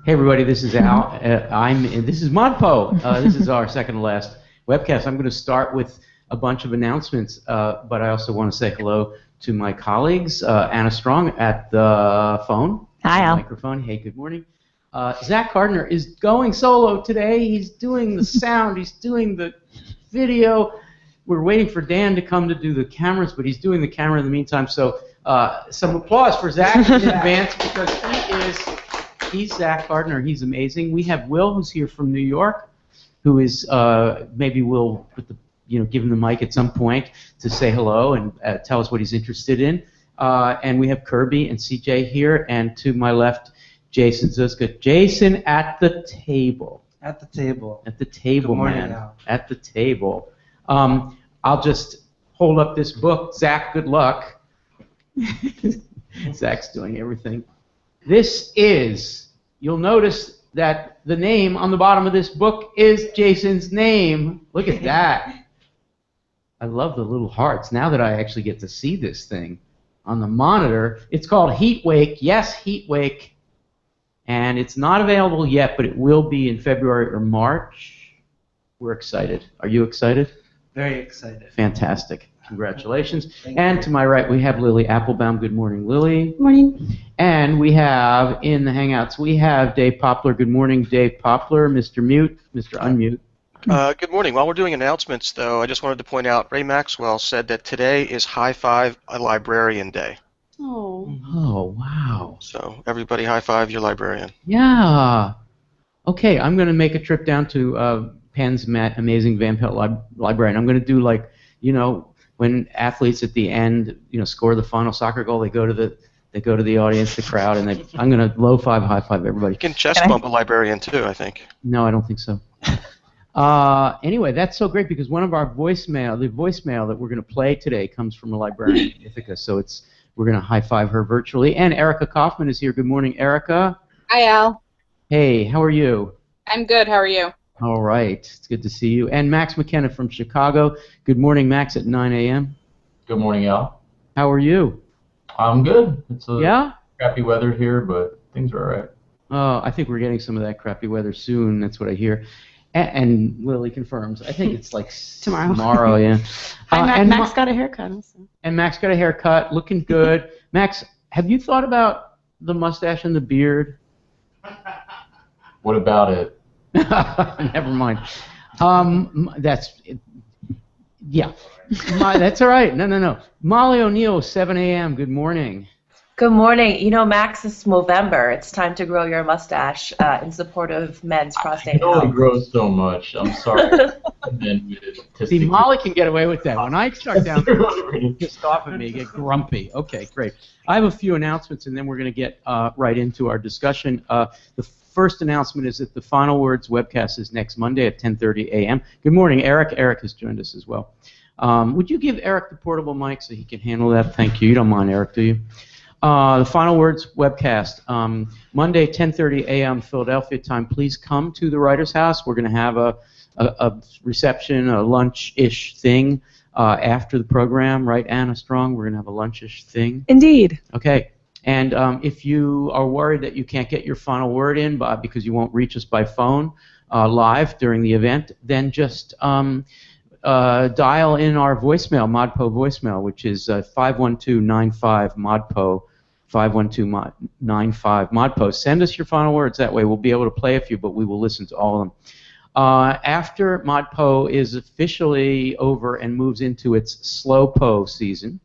Hey everybody, this is Al. This is ModPo. This is our second to last webcast. I'm going to start with a bunch of announcements, but I also want to say hello to my colleagues, Anna Strong at the phone. Hi, Al. Microphone. Hey, good morning. Zach Gardner is going solo today. He's doing the sound. He's doing the video. We're waiting for Dan to come to do the cameras, but he's doing the camera in the meantime. So some applause for Zach in advance because he's Zach Gardner. He's amazing. We have Will, who's here from New York, who is maybe we'll put the, give him the mic at some point to say hello and tell us what he's interested in. And we have Kirby and CJ here, and to my left, Jason Zuska. Jason at the table. At the table. At the table, Good morning, man. Al. At the table. I'll just hold up this book. Zach, good luck. Zach's doing everything. This is, you'll notice that the name on the bottom of this book is Jason's name. Look at that. I love the little hearts. Now that I actually get to see this thing on the monitor, it's called Heat Wake. Yes, Heat Wake. And it's not available yet, but it will be in February or March. We're excited. Are you excited? Very excited. Fantastic. Congratulations. And to my right, we have Lily Applebaum. Good morning, Lily. Good morning. And we have, in the Hangouts, we have Dave Poplar. Good morning, Dave Poplar. Mr. Mute, Mr. Unmute. Good morning. While we're doing announcements, though, I just wanted to point out Ray Maxwell said that today is High Five a Librarian Day. Oh. Oh, wow. So everybody high five your librarian. Yeah. Okay, I'm going to make a trip down to Penn's amazing Van Pelt Library, and I'm going to do like, when athletes at the end, score the final soccer goal, they go to the audience, the crowd, and I'm going to low five, high five everybody. You can chest bump a librarian too, I think. No, I don't think so. Anyway, that's so great because one of our the voicemail that we're going to play today comes from a librarian in Ithaca, so we're going to high five her virtually. And Erica Kaufman is here. Good morning, Erica. Hi, Al. Hey, how are you? I'm good. How are you? All right. It's good to see you. And Max McKenna from Chicago. Good morning, Max, at 9 a.m. Good morning, Al. How are you? I'm good. It's Yeah? crappy weather here, but things are all right. I think we're getting some of that crappy weather soon. That's what I hear. And Lily confirms. I think it's like tomorrow, yeah. And Max got a haircut also. And Max got a haircut, looking good. Max, have you thought about the mustache and the beard? What about it? Never mind. Yeah. That's all right. No. Molly O'Neill, 7 a.m. Good morning. Good morning. Max, it's Movember. It's time to grow your mustache in support of men's prostate It only health. grows so much. I'm sorry. See, Molly can get away with that. When I start down there, pissed off at me, get grumpy. Okay, great. I have a few announcements, and then we're going to get right into our discussion. The first announcement is that the Final Words webcast is next Monday at 10:30 a.m. Good morning, Eric. Eric has joined us as well. Would you give Eric the portable mic so he can handle that? Thank you. You don't mind, Eric, do you? The Final Words webcast, Monday, 10:30 a.m. Philadelphia time. Please come to the Writers' House. We're going to have a reception, a lunch-ish thing after the program, right, Anna Strong? We're going to have a lunch-ish thing. Indeed. Okay. And if you are worried that you can't get your final word in because you won't reach us by phone live during the event, then just dial in our voicemail, ModPo voicemail, which is 512-95-ModPo, 512-95-ModPo. Send us your final words. That way we'll be able to play a few, but we will listen to all of them. After ModPo is officially over and moves into its Slow-Po season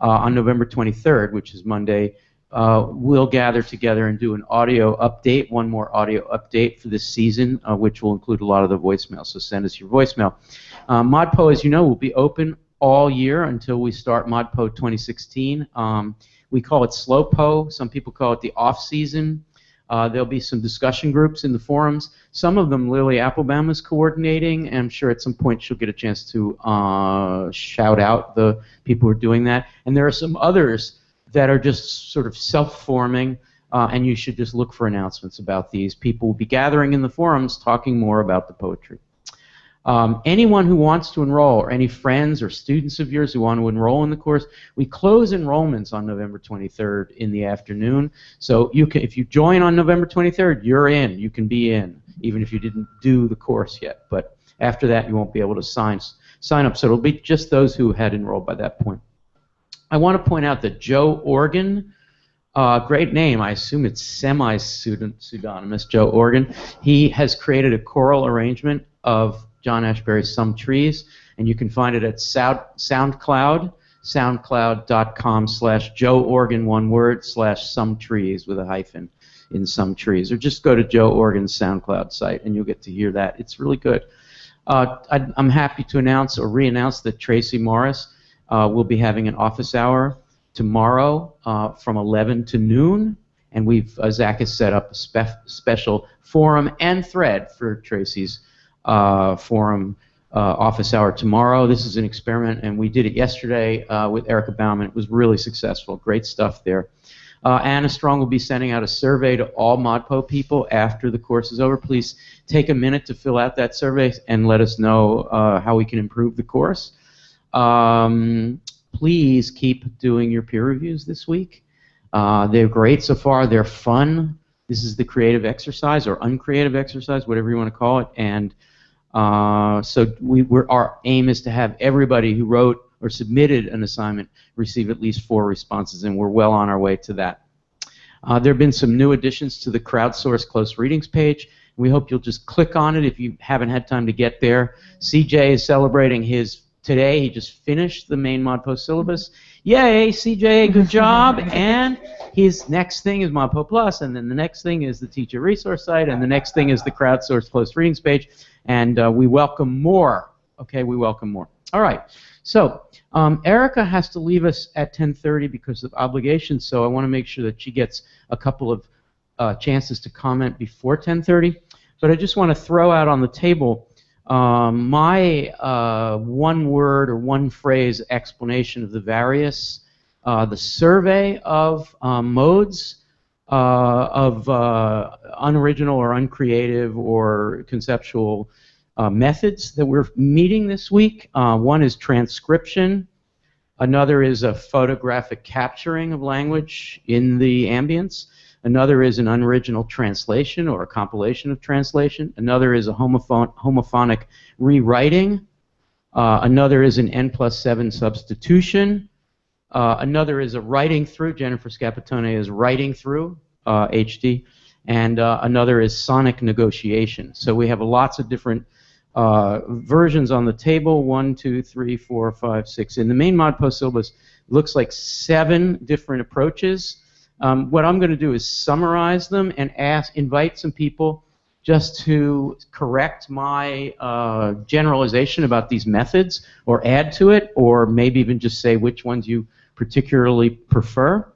on November 23rd, which is Monday, we'll gather together and do an audio update, one more audio update for this season, which will include a lot of the voicemail. So send us your voicemail. ModPo, as you know, will be open all year until we start ModPo 2016. We call it Slow-Po. Some people call it the off-season. There'll be some discussion groups in the forums. Some of them Lily Applebaum is coordinating, and I'm sure at some point she'll get a chance to shout out the people who are doing that. And there are some others that are just sort of self-forming, and you should just look for announcements about these. People will be gathering in the forums talking more about the poetry. Anyone who wants to enroll, or any friends or students of yours who want to enroll in the course, we close enrollments on November 23rd in the afternoon. So you can, if you join on November 23rd, you're in. You can be in, even if you didn't do the course yet. But after that, you won't be able to sign up. So it'll be just those who had enrolled by that point. I want to point out that Joe Organ, great name, I assume it's semi-pseudonymous, Joe Organ. He has created a choral arrangement of John Ashbery's Some Trees, and you can find it at SoundCloud, soundcloud.com/Joe Organ, one word, /Some Trees with a hyphen in Some Trees. Or just go to Joe Organ's SoundCloud site, and you'll get to hear that. It's really good. I'm happy to announce or re-announce that Tracy Morris will be having an office hour tomorrow from 11 to noon, and Zach has set up a special forum and thread for Tracy's forum office hour tomorrow. This is an experiment, and we did it yesterday with Erica Bauman. It was really successful. Great stuff there. Anna Strong will be sending out a survey to all ModPo people after the course is over. Please take a minute to fill out that survey and let us know how we can improve the course. Please keep doing your peer reviews this week. They're great so far. They're fun. This is the creative exercise or uncreative exercise, whatever you want to call it. And so our aim is to have everybody who wrote or submitted an assignment receive at least 4 responses, and we're well on our way to that. There have been some new additions to the crowdsourced close readings page. We hope you'll just click on it if you haven't had time to get there. CJ is celebrating his today. He just finished the main ModPo syllabus. Yay, CJ, good job. And his next thing is ModPo Plus, and then the next thing is the teacher resource site, and the next thing is the crowdsourced close readings page. And we welcome more. Okay, we welcome more. All right. So Erica has to leave us at 10:30 because of obligations, so I want to make sure that she gets a couple of chances to comment before 10:30. But I just want to throw out on the table my one-word or one-phrase explanation of the various, the survey of modes of unoriginal or uncreative or conceptual methods that we're meeting this week. One is transcription. Another is a photographic capturing of language in the ambience. Another is an unoriginal translation or a compilation of translation. Another is a homophonic rewriting. Another is an N+7 substitution. Another is a writing through. Jennifer Scapatone is writing through HD. And another is sonic negotiation. So we have lots of different versions on the table. 1, 2, 3, 4, 5, 6. In the main ModPo syllabus, it looks like 7 different approaches. What I'm going to do is summarize them and invite some people just to correct my generalization about these methods, or add to it, or maybe even just say which ones you particularly prefer.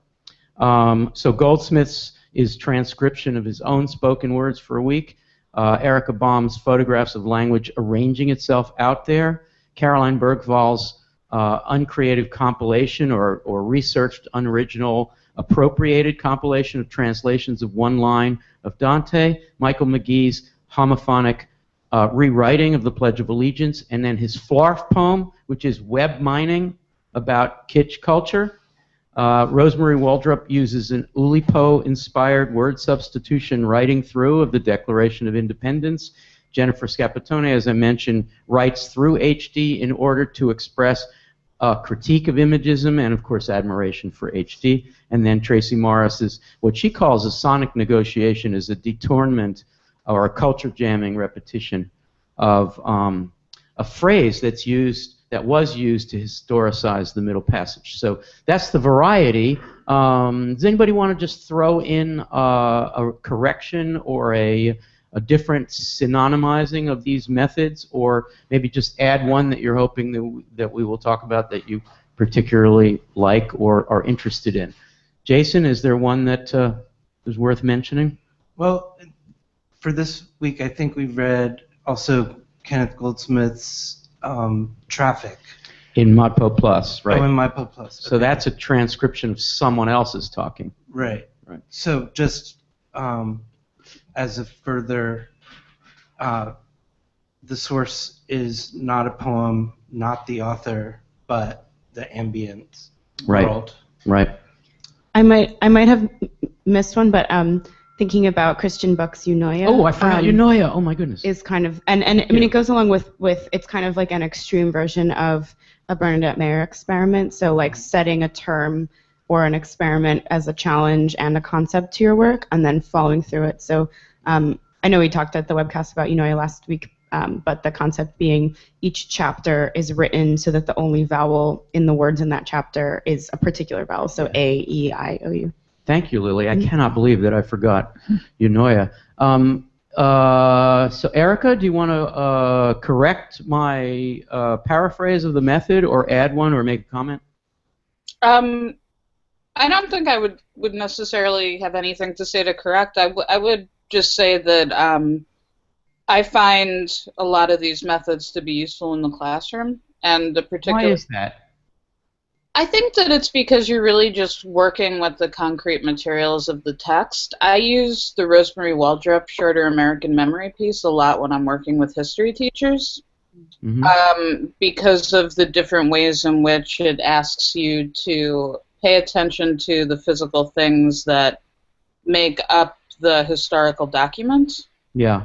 So Goldsmith's is transcription of his own spoken words for a week. Erica Baum's photographs of language arranging itself out there. Caroline Bergval's uncreative compilation or researched unoriginal appropriated compilation of translations of one line of Dante. Michael McGee's homophonic rewriting of the Pledge of Allegiance. And then his Flarf poem, which is web mining about kitsch culture. Rosemary Waldrop uses an Oulipo-inspired word substitution writing through of the Declaration of Independence. Jennifer Scapatone, as I mentioned, writes through HD in order to express a critique of imagism and, of course, admiration for HD. And then Tracy Morris's, what she calls a sonic negotiation, is a detournement or a culture jamming repetition of a phrase that was used to historicize the Middle Passage. So that's the variety. Does anybody want to just throw in a correction or a different synonymizing of these methods, or maybe just add one that you're hoping that we will talk about that you particularly like or are interested in? Jason, is there one that is worth mentioning? Well, for this week, I think we've read also Kenneth Goldsmith's Traffic. In ModPo Plus, right? Oh, in ModPo Plus. So that's a transcription of someone else's talking. Right. Right. So just as a further the source is not a poem, not the author, but the ambient world. Right. I might have missed one, but thinking about Christian Buck's Eunoia. Oh, I forgot Eunoia. Oh my goodness. Is kind of and I mean it goes along with it's kind of like an extreme version of a Bernadette Mayer experiment. So like setting a term or an experiment as a challenge and a concept to your work, and then following through it. So I know we talked at the webcast about Eunoia last week, but the concept being each chapter is written so that the only vowel in the words in that chapter is a particular vowel. So A, E, I, O, U. Thank you, Lily. I cannot believe that I forgot Eunoia. So, Erica, do you want to correct my paraphrase of the method, or add one, or make a comment? I don't think I would necessarily have anything to say to correct. I would just say that I find a lot of these methods to be useful in the classroom, and the particular. Why is that? I think that it's because you're really just working with the concrete materials of the text. I use the Rosemary Waldrop Shorter American Memory piece a lot when I'm working with history teachers, because of the different ways in which it asks you to pay attention to the physical things that make up the historical document. Yeah.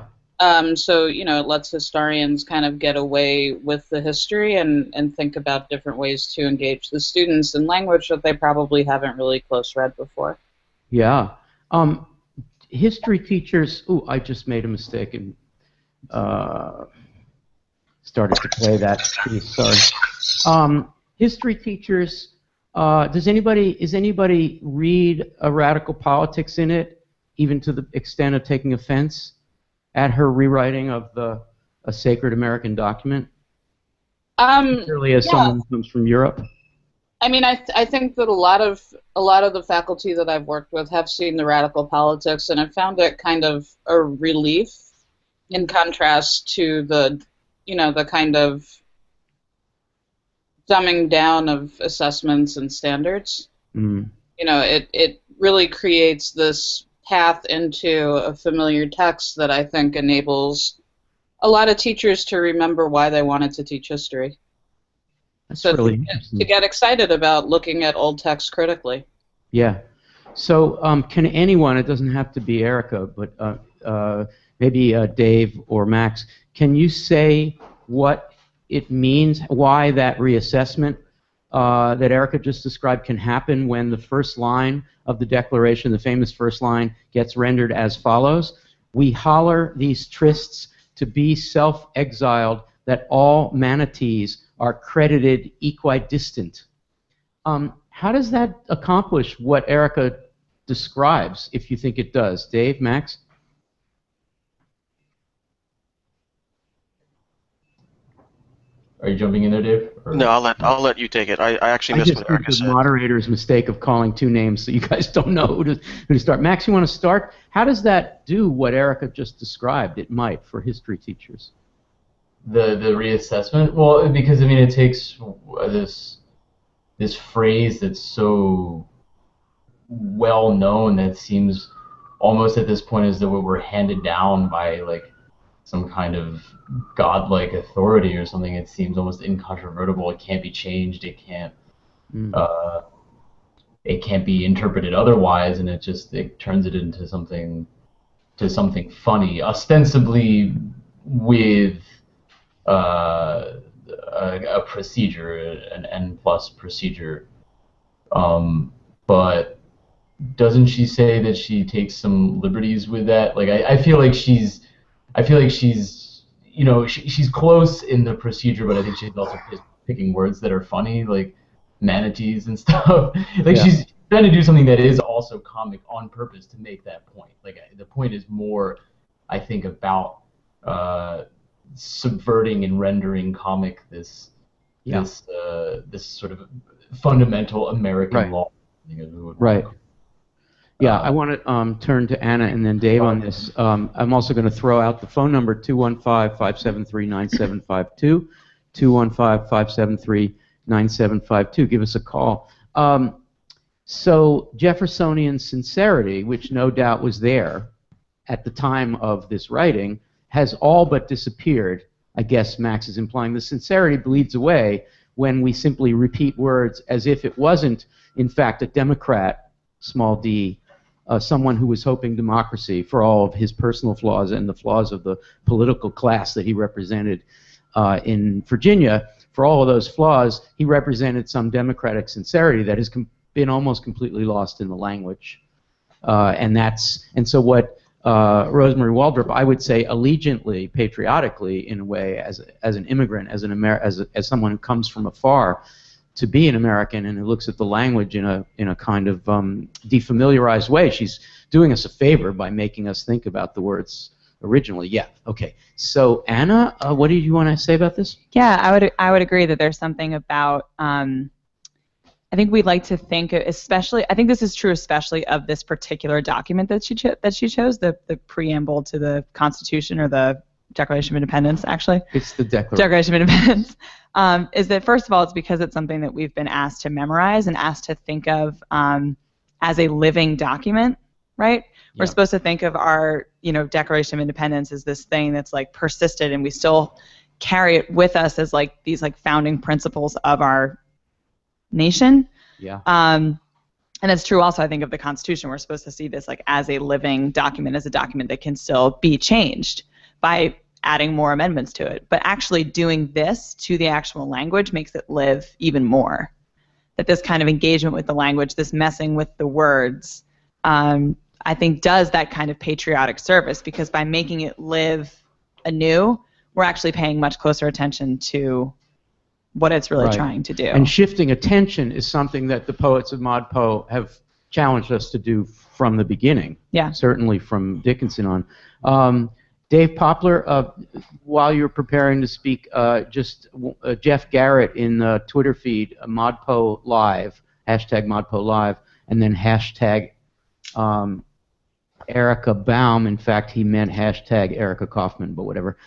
So, you know, it lets historians kind of get away with the history and think about different ways to engage the students in language that they probably haven't really close read before. Yeah. History teachers, I just made a mistake and started to play that piece, sorry. History teachers, is anybody read a radical politics in it, even to the extent of taking offense at her rewriting of a sacred American document? Particularly as someone who comes from Europe. I mean, I think that a lot of the faculty that I've worked with have seen the radical politics, and have found it kind of a relief in contrast to the kind of dumbing down of assessments and standards. You know, it really creates this path into a familiar text that I think enables a lot of teachers to remember why they wanted to teach history. That's really interesting. To get excited about looking at old text critically. Yeah. So can anyone, it doesn't have to be Erica, but maybe Dave or Max, can you say what it means, why that reassessment that Erica just described can happen when the first line of the Declaration, the famous first line, gets rendered as follows: "We holler these trysts to be self-exiled, that all manatees are credited equidistant." How does that accomplish what Erica describes, if you think it does? Dave, Max? Are you jumping in there, Dave? Or? No, I'll let you take it. I actually missed what Erica said. The moderator's mistake of calling two names, so you guys don't know who to start. Max, you want to start? How does that do what Erica just described? It might for history teachers. The reassessment? Well, because I mean, it takes this phrase that's so well known that seems almost at this point as though it were handed down by like some kind of godlike authority or something. It seems almost incontrovertible. It can't be changed. It can't be interpreted otherwise, and it turns it into something funny, ostensibly with a procedure, an N+ procedure. But doesn't she say that she takes some liberties with that? Like I feel like she's she's close in the procedure, but I think she's also picking words that are funny, like manatees and stuff. Like she's trying to do something that is also comic on purpose to make that point. Like the point is more, I think, about subverting and rendering comic this sort of fundamental American law. Right. Yeah, I want to turn to Anna and then Dave on this. I'm also going to throw out the phone number, 215-573-9752, 215-573-9752. Give us a call. So Jeffersonian sincerity, which no doubt was there at the time of this writing, has all but disappeared I guess Max is implying the sincerity bleeds away when we simply repeat words as if it wasn't, in fact, a Democrat, small d, someone who was hoping democracy for all of his personal flaws and the flaws of the political class that he represented in Virginia. For all of those flaws, he represented some democratic sincerity that has been almost completely lost in the language. And so what Rosemary Waldrop, I would say, allegiantly, patriotically, in a way, as an immigrant, as someone who comes from afar, to be an American and who looks at the language in a kind of defamiliarized way, she's doing us a favor by making us think about the words originally. Yeah. Okay. So Anna, what do you want to say about this? Yeah, I would agree that there's something about. I think we'd like to think, especially. I think this is true, especially of this particular document that she chose, the preamble to the Constitution or the Declaration of Independence. Actually, it's the Declaration of Independence. Is that first of all, it's because it's something that we've been asked to memorize and asked to think of as a living document, right? We're supposed to think of our, Declaration of Independence as this thing that's like persisted, and we still carry it with us as like these like founding principles of our nation. Yeah. And it's true also, I think, of the Constitution. We're supposed to see this like as a living document, as a document that can still be changed by adding more amendments to it. But actually doing this to the actual language makes it live even more. That this kind of engagement with the language, this messing with the words, I think does that kind of patriotic service, because by making it live anew, we're actually paying much closer attention to what it's really trying to do. And shifting attention is something that the poets of ModPo have challenged us to do from the beginning. Yeah. Certainly from Dickinson on. Dave Poplar, while you're preparing to speak, Jeff Garrett in the Twitter feed, ModPo Live, hashtag ModPo Live, and then hashtag Erica Baum. In fact, he meant hashtag Erica Kaufman, but whatever.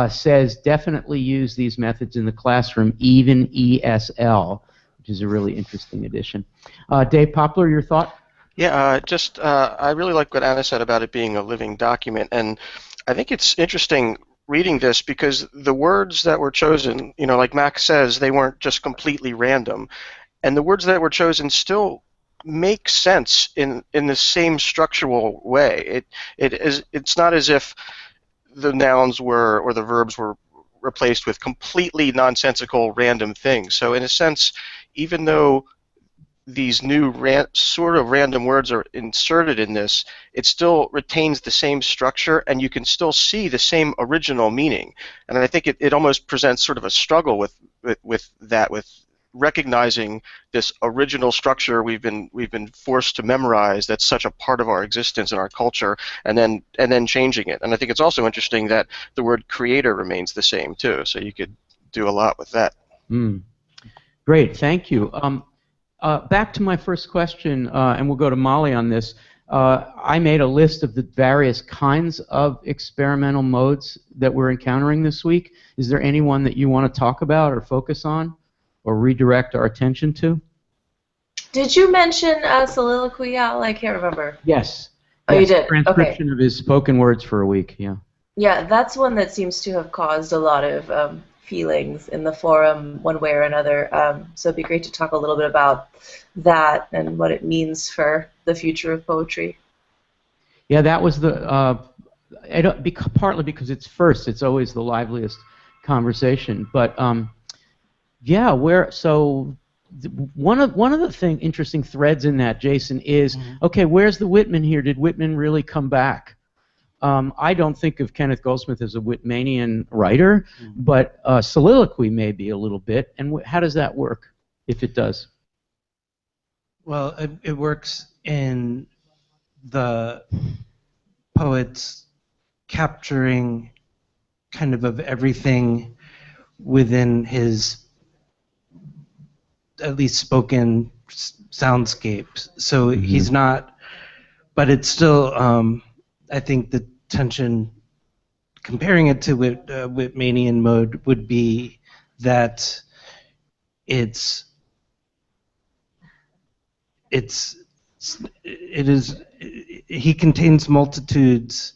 Says definitely use these methods in the classroom, even ESL, which is a really interesting addition. Dave Poplar, your thought? Yeah, I really like what Anna said about it being a living document, and I think it's interesting reading this because the words that were chosen, like Max says, they weren't just completely random, and the words that were chosen still make sense in the same structural way. It's not as if the nouns were or the verbs were replaced with completely nonsensical random things. So in a sense, even though these new sort of random words are inserted in this, it still retains the same structure, and you can still see the same original meaning. And I think it almost presents sort of a struggle with recognizing this original structure we've been forced to memorize that's such a part of our existence and our culture, and then changing it. And I think it's also interesting that the word creator remains the same too, so you could do a lot with that. Great, thank you. Back to my first question, and we'll go to Molly on this. I made a list of the various kinds of experimental modes that we're encountering this week. Is there any one that you want to talk about or focus on or redirect our attention to? Did you mention Soliloquy, Al? I can't remember. Yes. Oh, yes, you did? Transcription of his spoken words for a week, yeah. Yeah, that's one that seems to have caused a lot of feelings in the forum one way or another. So it'd be great to talk a little bit about that and what it means for the future of poetry. Yeah, that was partly because it's first. It's always the liveliest conversation. But yeah, one of the interesting threads in that, Jason, is okay. Where's the Whitman here? Did Whitman really come back? I don't think of Kenneth Goldsmith as a Whitmanian writer, but Soliloquy may be a little bit. And how does that work, if it does? Well, it works in the poets capturing kind of everything within his at least spoken soundscapes. So he's not, but it's still, I think the tension, comparing it to Whitmanian mode, would be that he contains multitudes,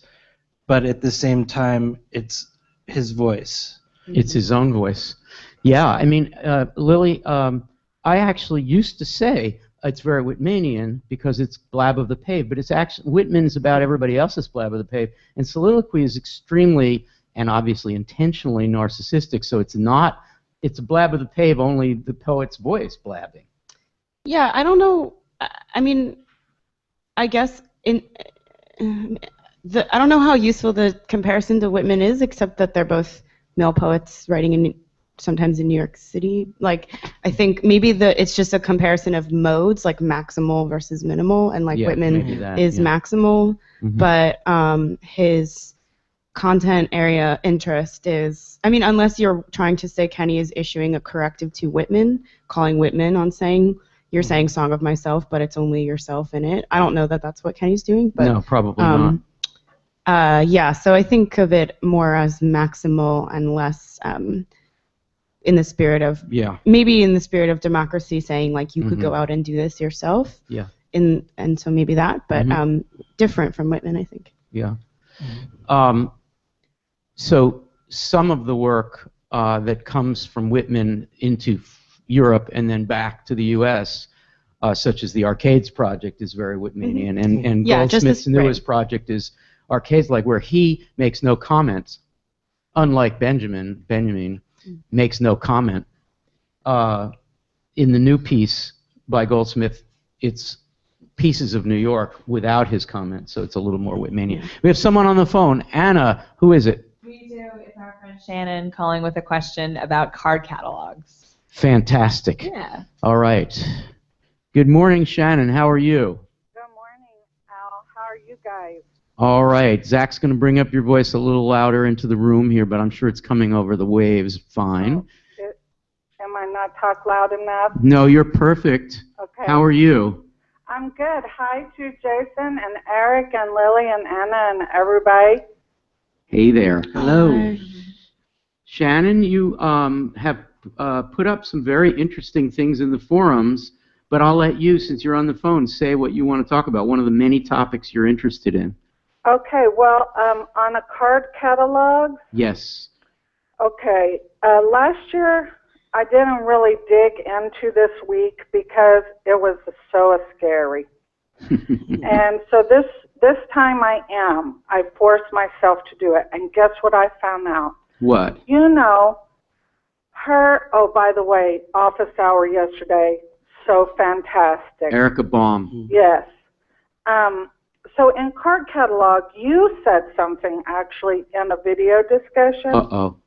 but at the same time it's his voice. It's his own voice. Yeah, I mean, Lily, I actually used to say it's very Whitmanian because it's blab of the pave, but it's actually Whitman's about everybody else's blab of the pave, and Soliloquy is extremely and obviously intentionally narcissistic. So it's not. It's a blab of the pave, only the poet's voice blabbing. Yeah, I don't know. I mean, I guess I don't know how useful the comparison to Whitman is, except that they're both male poets writing sometimes in New York City. Like, I think maybe it's just a comparison of modes, like maximal versus minimal, and like Whitman is maximal, but his content area interest is, I mean, unless you're trying to say Kenny is issuing a corrective to Whitman, calling Whitman on saying, you're saying Song of Myself, but it's only yourself in it. I don't know that that's what Kenny's doing, but no, probably not. Yeah, so I think of it more as maximal and less in the spirit of maybe in the spirit of democracy, saying like you could go out and do this yourself. Yeah. And so maybe that, but different from Whitman, I think. Yeah. So some of the work that comes from Whitman into Europe and then back to the U.S., such as the Arcades project, is very Whitmanian, and Goldsmith's newest project is Arcades, like where he makes no comments, unlike Benjamin makes no comment. In the new piece by Goldsmith, it's Pieces of New York without his comment, so it's a little more Whitmanian. We have someone on the phone. Anna, who is it? We do. It's our friend Shannon calling with a question about card catalogs. Fantastic. Yeah. All right. Good morning, Shannon. How are you? Good morning, Al. How are you guys? All right. Zach's going to bring up your voice a little louder into the room here, but I'm sure it's coming over the waves fine. Am I not talk loud enough? No, you're perfect. Okay. How are you? I'm good. Hi to Jason and Eric and Lily and Anna and everybody. Hey there. Hello. Hi. Shannon, you have put up some very interesting things in the forums, but I'll let you, since you're on the phone, say what you want to talk about, one of the many topics you're interested in. Okay, well, on a card catalog. Yes. Okay, last year I didn't really dig into this week because it was so scary. And so this time I am. I forced myself to do it. And guess what I found out? What? You know, oh, by the way, office hour yesterday, so fantastic. Erica Baum. Yes. So in card catalog, you said something actually in a video discussion. Uh-oh.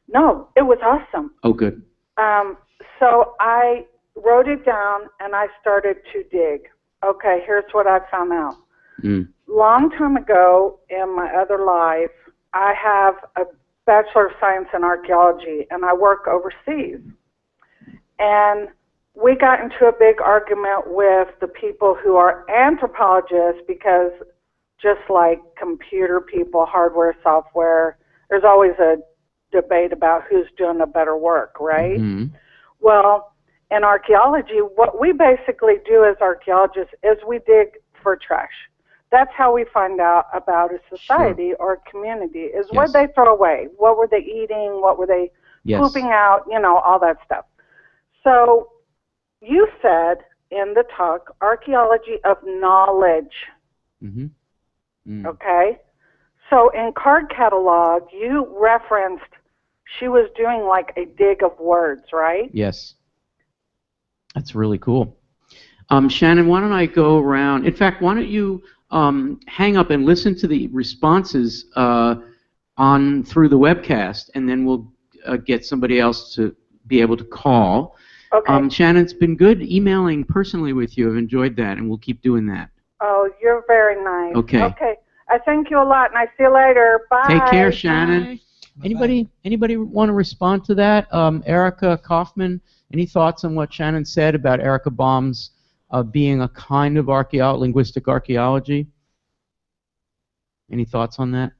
No, it was awesome. Oh, good. So I wrote it down and I started to dig. Okay, here's what I found out. Long time ago in my other life, I have a Bachelor of Science in Archaeology and I work overseas. And we got into a big argument with the people who are anthropologists because just like computer people, hardware, software, there's always a debate about who's doing the better work, right? Well, in archaeology, what we basically do as archaeologists is we dig for trash. That's how we find out about a society or a community, is what they throw away. What were they eating? What were they pooping out? You know, all that stuff. So you said in the talk, archaeology of knowledge. Okay? So in card catalog, you referenced she was doing like a dig of words, right? Yes. That's really cool. Shannon, why don't I go around? In fact, why don't you hang up and listen to the responses on through the webcast, and then we'll get somebody else to be able to call. Okay. Shannon, it's been good emailing personally with you. I've enjoyed that, and we'll keep doing that. Oh, you're very nice. Okay. Okay. I thank you a lot, and I see you later. Bye. Take care, Shannon. Bye. Anybody want to respond to that? Erica Kaufman, any thoughts on what Shannon said about Erica Baum's being a kind of linguistic archaeology? Any thoughts on that?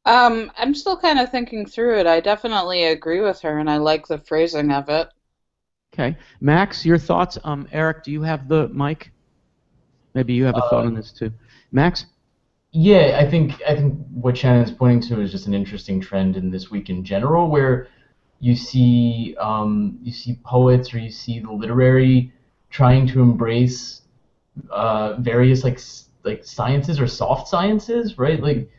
I'm still kind of thinking through it. I definitely agree with her, and I like the phrasing of it. Okay. Max, your thoughts? Eric, do you have the mic? Maybe you have a thought on this too. Max? Yeah, I think what Shannon's pointing to is just an interesting trend in this week in general, where you see poets or you see the literary trying to embrace various like sciences or soft sciences, right? Like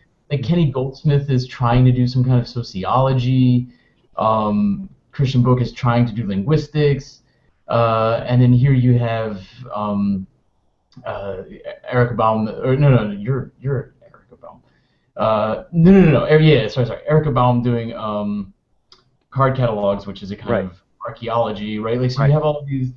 Kenny Goldsmith is trying to do some kind of sociology. Christian Book is trying to do linguistics, and then here you have Erica Baum. Or no, you're Erica Baum. No. Yeah, sorry. Erica Baum doing card catalogs, which is a kind of archaeology, right? Like, so you have all these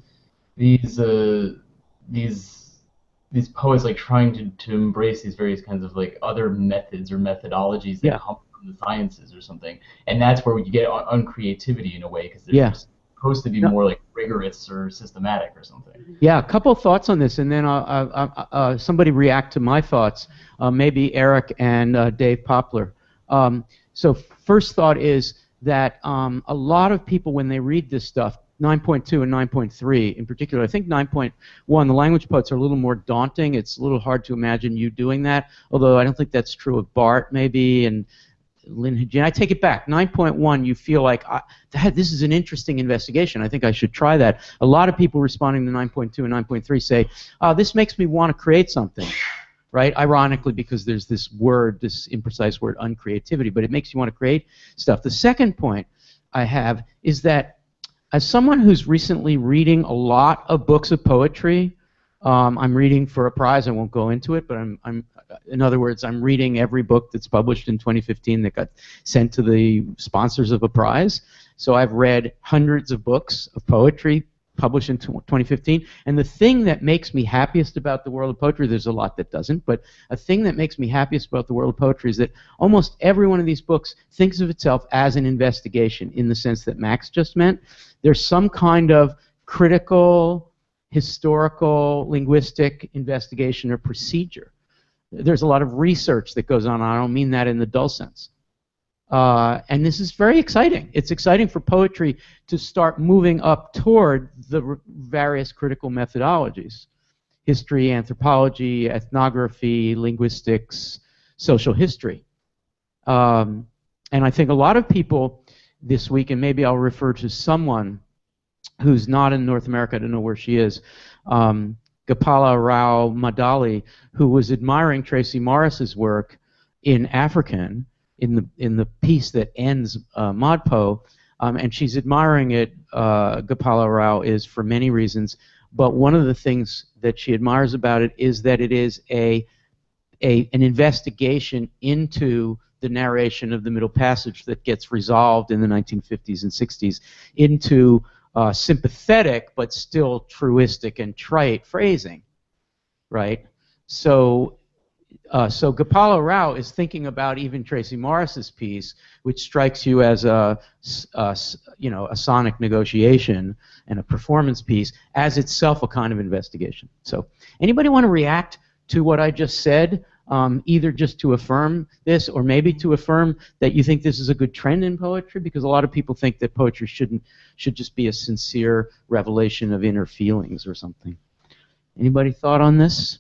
poets like trying to embrace these various kinds of like other methods or methodologies that come from the sciences or something, and that's where you get on creativity in a way, because they're supposed to be more like rigorous or systematic or something. Yeah, a couple of thoughts on this, and then somebody react to my thoughts. Maybe Eric and Dave Poplar. So first thought is that a lot of people, when they read this stuff, 9.2 and 9.3 in particular, I think 9.1, the language poets are a little more daunting. It's a little hard to imagine you doing that, although I don't think that's true of Bart maybe, and Lynn Hajin. I take it back. 9.1, you feel like, this is an interesting investigation. I think I should try that. A lot of people responding to 9.2 and 9.3 say, this makes me want to create something, right? Ironically, because there's this word, this imprecise word, uncreativity, but it makes you want to create stuff. The second point I have is that as someone who's recently reading a lot of books of poetry, I'm reading for a prize. I won't go into it, but in other words, I'm reading every book that's published in 2015 that got sent to the sponsors of a prize. So I've read hundreds of books of poetry published in 2015, and the thing that makes me happiest about the world of poetry, there's a lot that doesn't, but a thing that makes me happiest about the world of poetry is that almost every one of these books thinks of itself as an investigation in the sense that Max just meant. There's some kind of critical, historical, linguistic investigation or procedure. There's a lot of research that goes on. I don't mean that in the dull sense. And this is very exciting. It's exciting for poetry to start moving up toward the various critical methodologies: history, anthropology, ethnography, linguistics, social history. And I think a lot of people this week, and maybe I'll refer to someone who's not in North America, I don't know where she is, Gopala Rao Madali, who was admiring Tracy Morris's work in African, in the piece that ends ModPo, and she's admiring it. Gopala Rao is for many reasons, but one of the things that she admires about it is that it is an investigation into the narration of the Middle Passage that gets resolved in the 1950s and 60s into sympathetic but still truistic and trite phrasing, right? So Gopala Rao is thinking about even Tracy Morris's piece, which strikes you as a sonic negotiation and a performance piece, as itself a kind of investigation. So, anybody want to react to what I just said, either just to affirm this, or maybe to affirm that you think this is a good trend in poetry? Because a lot of people think that poetry should just be a sincere revelation of inner feelings or something. Anybody thought on this?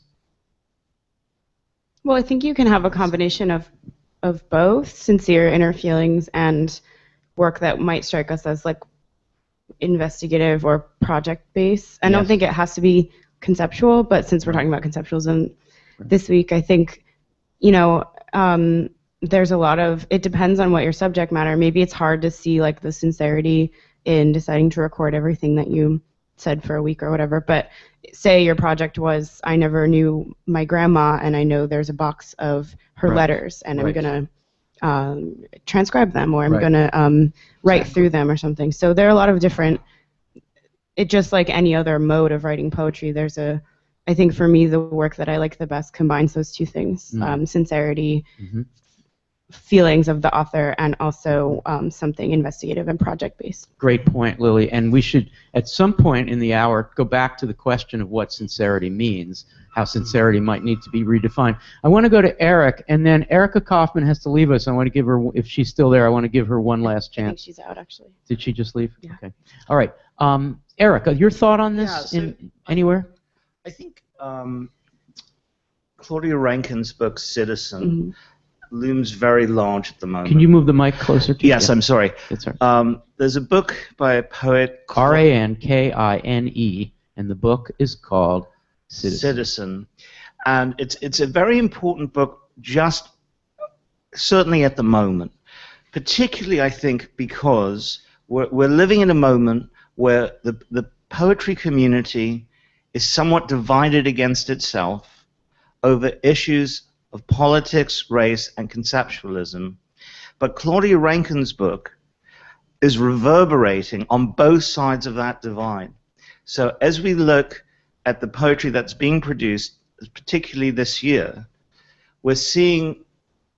Well, I think you can have a combination of both sincere inner feelings and work that might strike us as like investigative or project-based. I don't think it has to be conceptual, but since we're talking about conceptualism this week, I think, there's a lot of, it depends on what your subject matter. Maybe it's hard to see like the sincerity in deciding to record everything that you said for a week or whatever, but say your project was, I never knew my grandma, and I know there's a box of her letters, and I'm going to transcribe them, or I'm going to write through them or something. So there are a lot of different, it just like any other mode of writing poetry, I think for me, the work that I like the best combines those two things, sincerity, feelings of the author, and also something investigative and project-based. Great point, Lily. And we should, at some point in the hour, go back to the question of what sincerity means, how sincerity might need to be redefined. I want to go to Eric, and then Erica Kaufman has to leave us. I want to give her, if she's still there, I want to give her one last chance. I think she's out, actually. Did she just leave? Yeah. Okay. All right. Erica, your thought on this anywhere? I think Claudia Rankine's book Citizen looms very large at the moment. Can you move the mic closer to you? Yes, I'm sorry. That's all right. There's a book by a poet called Rankine, and the book is called Citizen. And it's a very important book, just certainly at the moment. Particularly, I think, because we're living in a moment where the poetry community is somewhat divided against itself over issues of politics, race, and conceptualism. But Claudia Rankine's book is reverberating on both sides of that divide. So as we look at the poetry that's being produced, particularly this year, we're seeing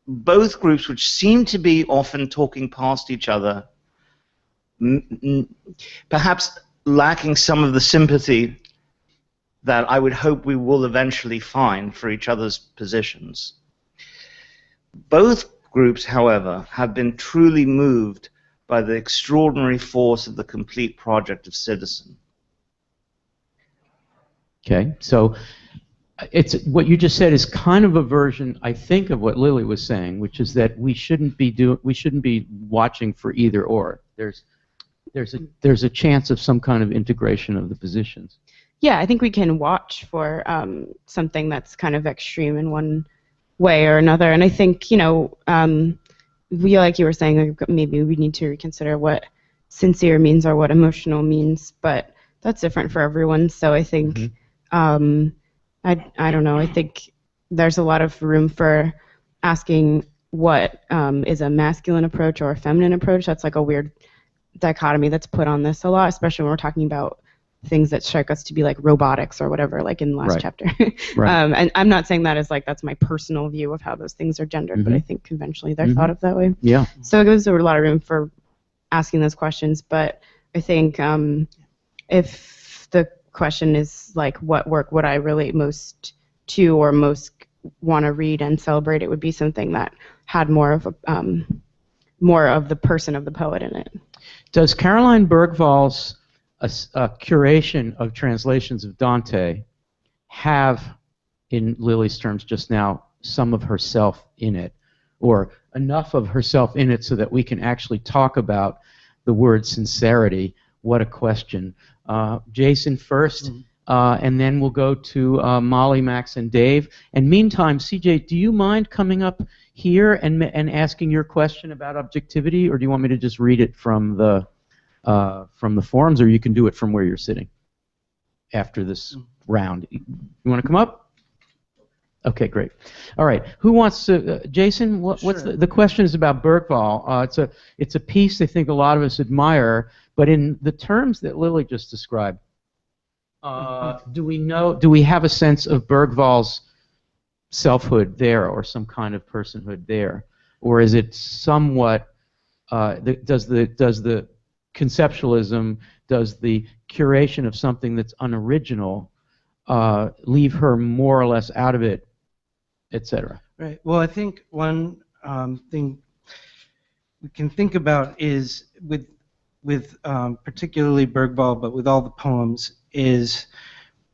both groups, which seem to be often talking past each other, perhaps lacking some of the sympathy that I would hope we will eventually find for each other's positions. Both groups, however, have been truly moved by the extraordinary force of the complete project of Citizen. Okay, so it's what you just said is kind of a version, I think, of what Lily was saying, which is that we shouldn't be watching for either or. There's a chance of some kind of integration of the positions. Yeah, I think we can watch for something that's kind of extreme in one way or another. And I think, like you were saying, maybe we need to reconsider what sincere means or what emotional means, but that's different for everyone. So I think, I don't know, I think there's a lot of room for asking what is a masculine approach or a feminine approach. That's like a weird dichotomy that's put on this a lot, especially when we're talking about things that strike us to be like robotics or whatever, like in the last chapter. And I'm not saying that as like that's my personal view of how those things are gendered, but I think conventionally they're thought of that way. Yeah. So it gives a lot of room for asking those questions, but I think if the question is like what work would I relate most to or most want to read and celebrate, it would be something that had more of the person of the poet in it. Does Caroline Bergval's a curation of translations of Dante have, in Lily's terms just now, some of herself in it, or enough of herself in it so that we can actually talk about the word sincerity? What a question. Jason first, and then we'll go to Molly, Max, and Dave. And meantime, CJ, do you mind coming up here and asking your question about objectivity, or do you want me to just read it from the forums, or you can do it from where you're sitting after this round? You want to come up? Okay, great. All right. Who wants to? Jason, what's the question is about Bergval. It's a piece I think a lot of us admire, but in the terms that Lily just described, do we have a sense of Bergval's selfhood there, or some kind of personhood there, or is it somewhat? Does the conceptualism, does the curation of something that's unoriginal leave her more or less out of it, etc.? Right. Well, I think one thing we can think about is with particularly Bergval, but with all the poems, is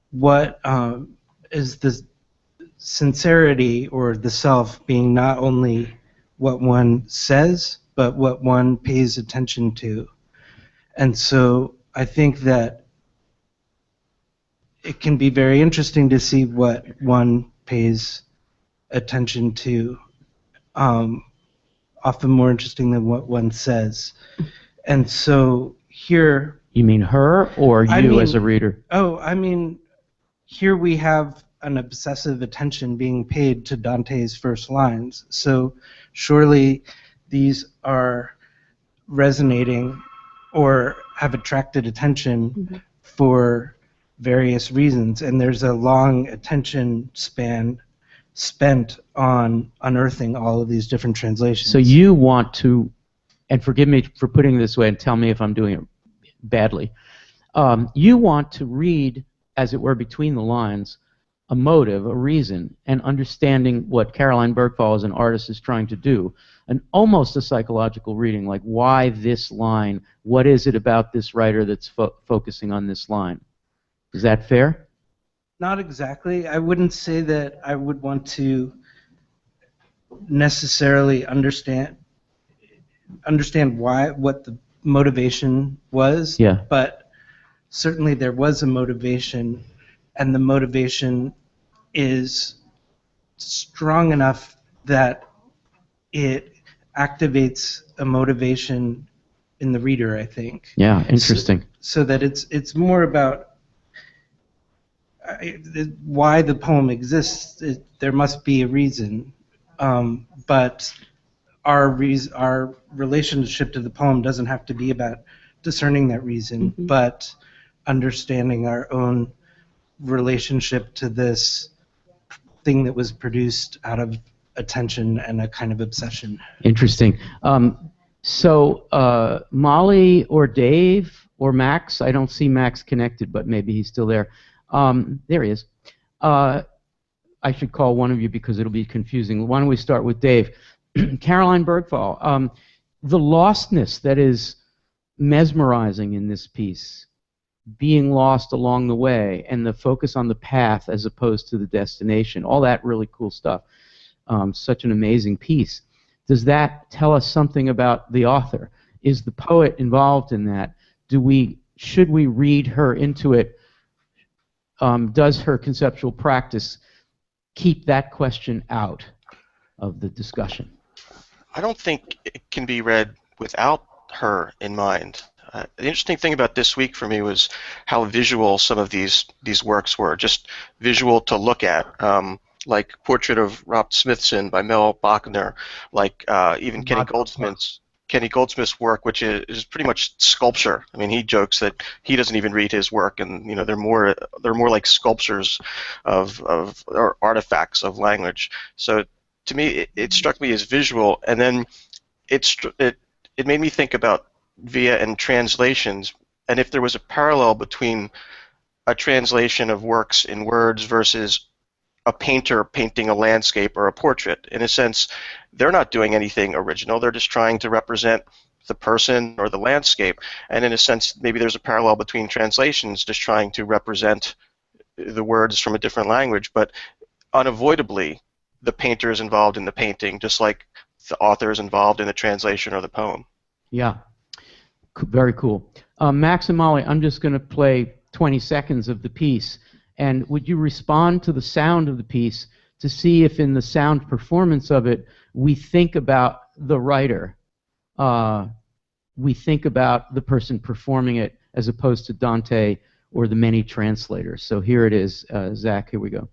what is the sincerity or the self being not only what one says, but what one pays attention to. And so I think that it can be very interesting to see what one pays attention to, often more interesting than what one says. And so here... You mean her or you as a reader? Oh, I mean, here we have an obsessive attention being paid to Dante's first lines. So surely these are resonating or have attracted attention for various reasons, and there's a long attention span spent on unearthing all of these different translations. So you want to, and forgive me for putting it this way and tell me if I'm doing it badly, you want to read, as it were, between the lines, a motive, a reason, and understanding what Caroline Bergval as an artist is trying to do, and almost a psychological reading, like why this line, what is it about this writer that's focusing on this line? Is that fair? Not exactly. I wouldn't say that I would want to necessarily understand what the motivation was. Yeah. But certainly there was a motivation, and the motivation is strong enough that it activates a motivation in the reader, I think. Yeah, interesting. So that it's more about why the poem exists. There must be a reason, but our relationship to the poem doesn't have to be about discerning that reason, but understanding our own relationship to this thing that was produced out of attention and a kind of obsession. Interesting. So Molly or Dave or Max, I don't see Max connected, but maybe he's still there. There he is. I should call one of you because it'll be confusing. Why don't we start with Dave? Caroline Bergfall, the lostness that is mesmerizing in this piece, being lost along the way, and the focus on the path as opposed to the destination, all that really cool stuff. Such an amazing piece. Does that tell us something about the author? Is the poet involved in that? Should we read her into it? Does her conceptual practice keep that question out of the discussion? I don't think it can be read without her in mind. The interesting thing about this week for me was how visual some of these works were, just visual to look at, like Portrait of Rob Smithson by Mel Bachner, like even Kenny Goldsmith's work, which is pretty much sculpture. I mean, he jokes that he doesn't even read his work, and they're more like sculptures or artifacts of language. So to me, it struck me as visual, and then it made me think about via and translations, and if there was a parallel between a translation of works in words versus a painter painting a landscape or a portrait. In a sense, they're not doing anything original. They're just trying to represent the person or the landscape. And in a sense, maybe there's a parallel between translations, just trying to represent the words from a different language. But unavoidably, the painter is involved in the painting, just like the author is involved in the translation or the poem. Yeah, very cool. Max and Molly, I'm just going to play 20 seconds of the piece. And would you respond to the sound of the piece to see if in the sound performance of it we think about the writer, we think about the person performing it as opposed to Dante or the many translators. So here it is. Zach, here we go.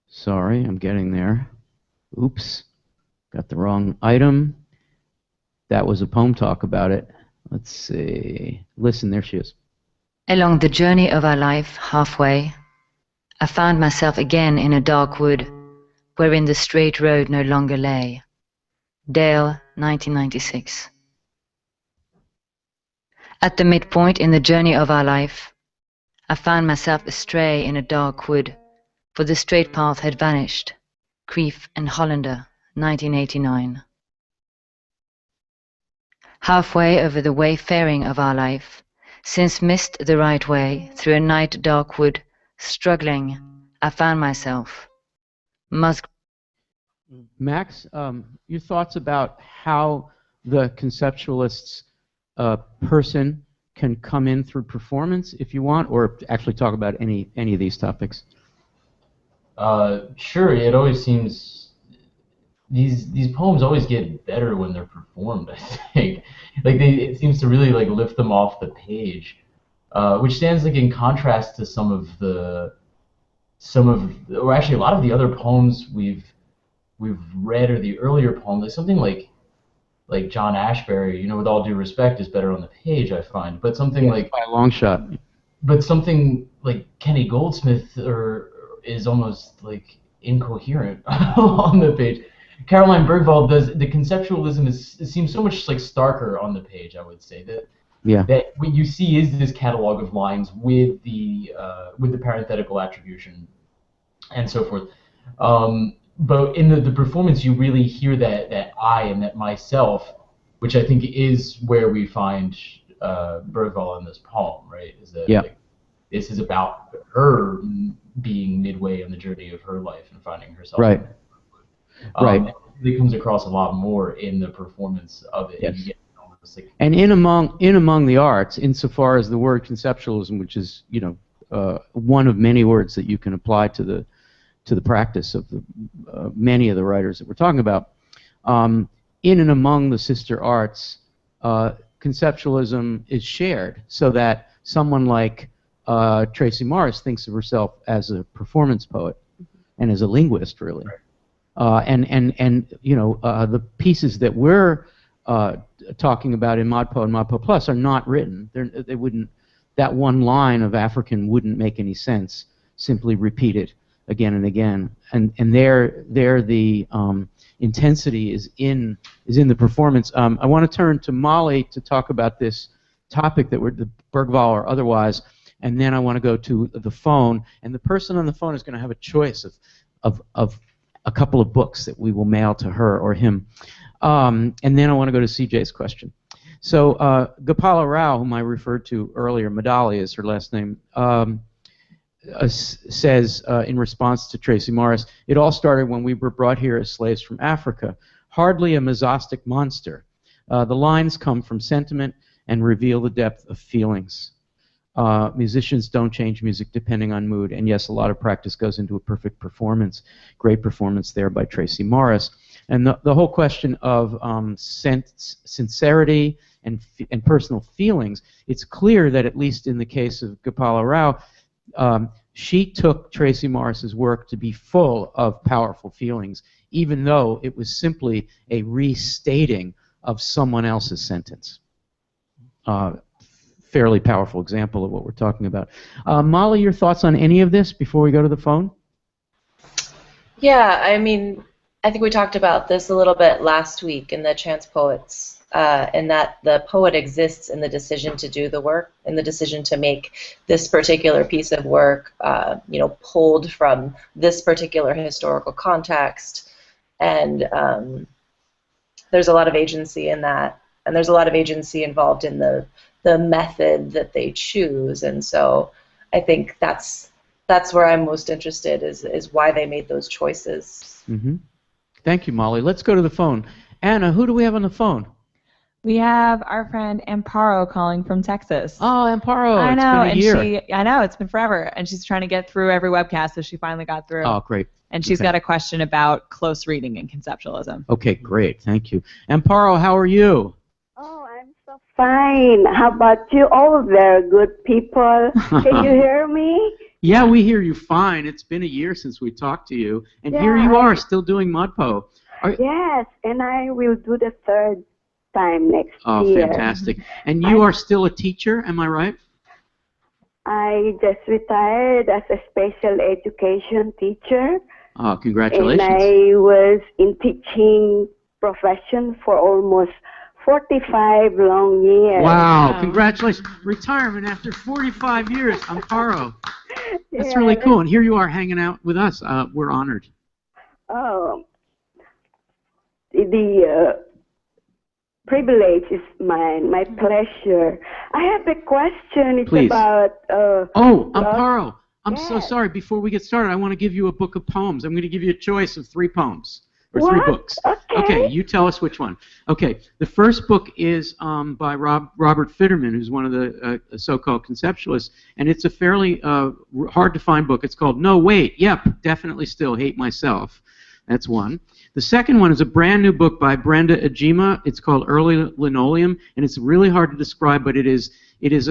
Sorry, I'm getting there. Oops, got the wrong item. That was a poem talk about it. Let's see. Listen, there she is. Along the journey of our life, halfway, I found myself again in a dark wood, wherein the straight road no longer lay. Dale, 1996. At the midpoint in the journey of our life, I found myself astray in a dark wood, for the straight path had vanished. Creef and Hollander, 1989. Halfway over the wayfaring of our life, since missed the right way through a night dark wood, struggling, I found myself. Max, your thoughts about how the conceptualist's person can come in through performance, if you want, or actually talk about any of these topics? Sure. It always seems these poems always get better when they're performed, I think. It seems to really lift them off the page, which stands in contrast to or actually a lot of the other poems we've read, or the earlier poems, something like John Ashbery, with all due respect, is better on the page, I find. But something by a long shot. But something like Kenny Goldsmith is almost incoherent on the page. Caroline Bergwald the conceptualism seems so much starker on the page, I would say, that what you see is this catalog of lines with the parenthetical attribution and so forth. But in the performance, you really hear that I and that myself, which I think is where we find Bergvall in this poem, right? Is that like, this is about her being midway on the journey of her life and finding herself. Right. Right. It comes across a lot more in the performance of it. Yes. And in among the arts, insofar as the word conceptualism, which is one of many words that you can apply to the practice of many of the writers that we're talking about, in and among the sister arts, conceptualism is shared, so that someone like Tracy Morris thinks of herself as a performance poet and as a linguist, really. And the pieces that we're talking about in ModPo and ModPo Plus are not written. They wouldn't. That one line of African wouldn't make any sense. Simply repeat it again and again. And there the intensity is in the performance. I want to turn to Molly to talk about this topic that we're the Bergvall or otherwise, and then I want to go to the phone. And the person on the phone is going to have a choice of a couple of books that we will mail to her or him. And then I want to go to CJ's question. So Gopala Rao, whom I referred to earlier, Madali is her last name, says in response to Tracy Morris, it all started when we were brought here as slaves from Africa. Hardly a mesostic monster. The lines come from sentiment and reveal the depth of feelings. Musicians don't change music depending on mood, and yes, a lot of practice goes into a perfect performance. Great performance there by Tracy Morris. And the whole question of sincerity and personal feelings, it's clear that at least in the case of Gopala Rao, she took Tracy Morris's work to be full of powerful feelings, even though it was simply a restating of someone else's sentence. Fairly powerful example of what we're talking about. Molly, your thoughts on any of this before we go to the phone? Yeah, I mean, I think we talked about this a little bit last week in the Chance Poets, in that the poet exists in the decision to do the work, in the decision to make this particular piece of work, pulled from this particular historical context, and there's a lot of agency in that, and there's a lot of agency involved in the method that they choose, and so I think that's where I'm most interested is why they made those choices. Mm-hmm. Thank you, Molly. Let's go to the phone. Anna, who do we have on the phone? We have our friend Amparo calling from Texas. Oh, Amparo! I know, it's been a year. I know, it's been forever, and she's trying to get through every webcast, so she finally got through. Oh, great. And she's got a question about close reading and conceptualism. Okay, great. Thank you. Amparo, how are you? Oh, I'm so fine. How about you all there, good people? Can you hear me? Yeah, we hear you fine. It's been a year since we talked to you, and here you are, still doing ModPo. Yes, and I will do the third time next year. Oh, fantastic. And you are still a teacher, am I right? I just retired as a special education teacher. Oh, congratulations. And I was in teaching profession for almost 45 long years. Wow, congratulations. Retirement after 45 years, Amparo. That's really cool. And here you are hanging out with us. We're honored. Oh, the privilege is mine, my pleasure. I have a question. It's about... Amparo, I'm so sorry. Before we get started, I want to give you a book of poems. I'm going to give you a choice of 3 poems. Or 3 books. Okay, you tell us which one. Okay, the first book is by Robert Fitterman, who's one of the so-called conceptualists, and it's a fairly hard-to-find book. It's called No, Wait, Yep, Definitely Still Hate Myself. That's one. The second one is a brand new book by Brenda Ajima. It's called Early Linoleum, and it's really hard to describe, but it is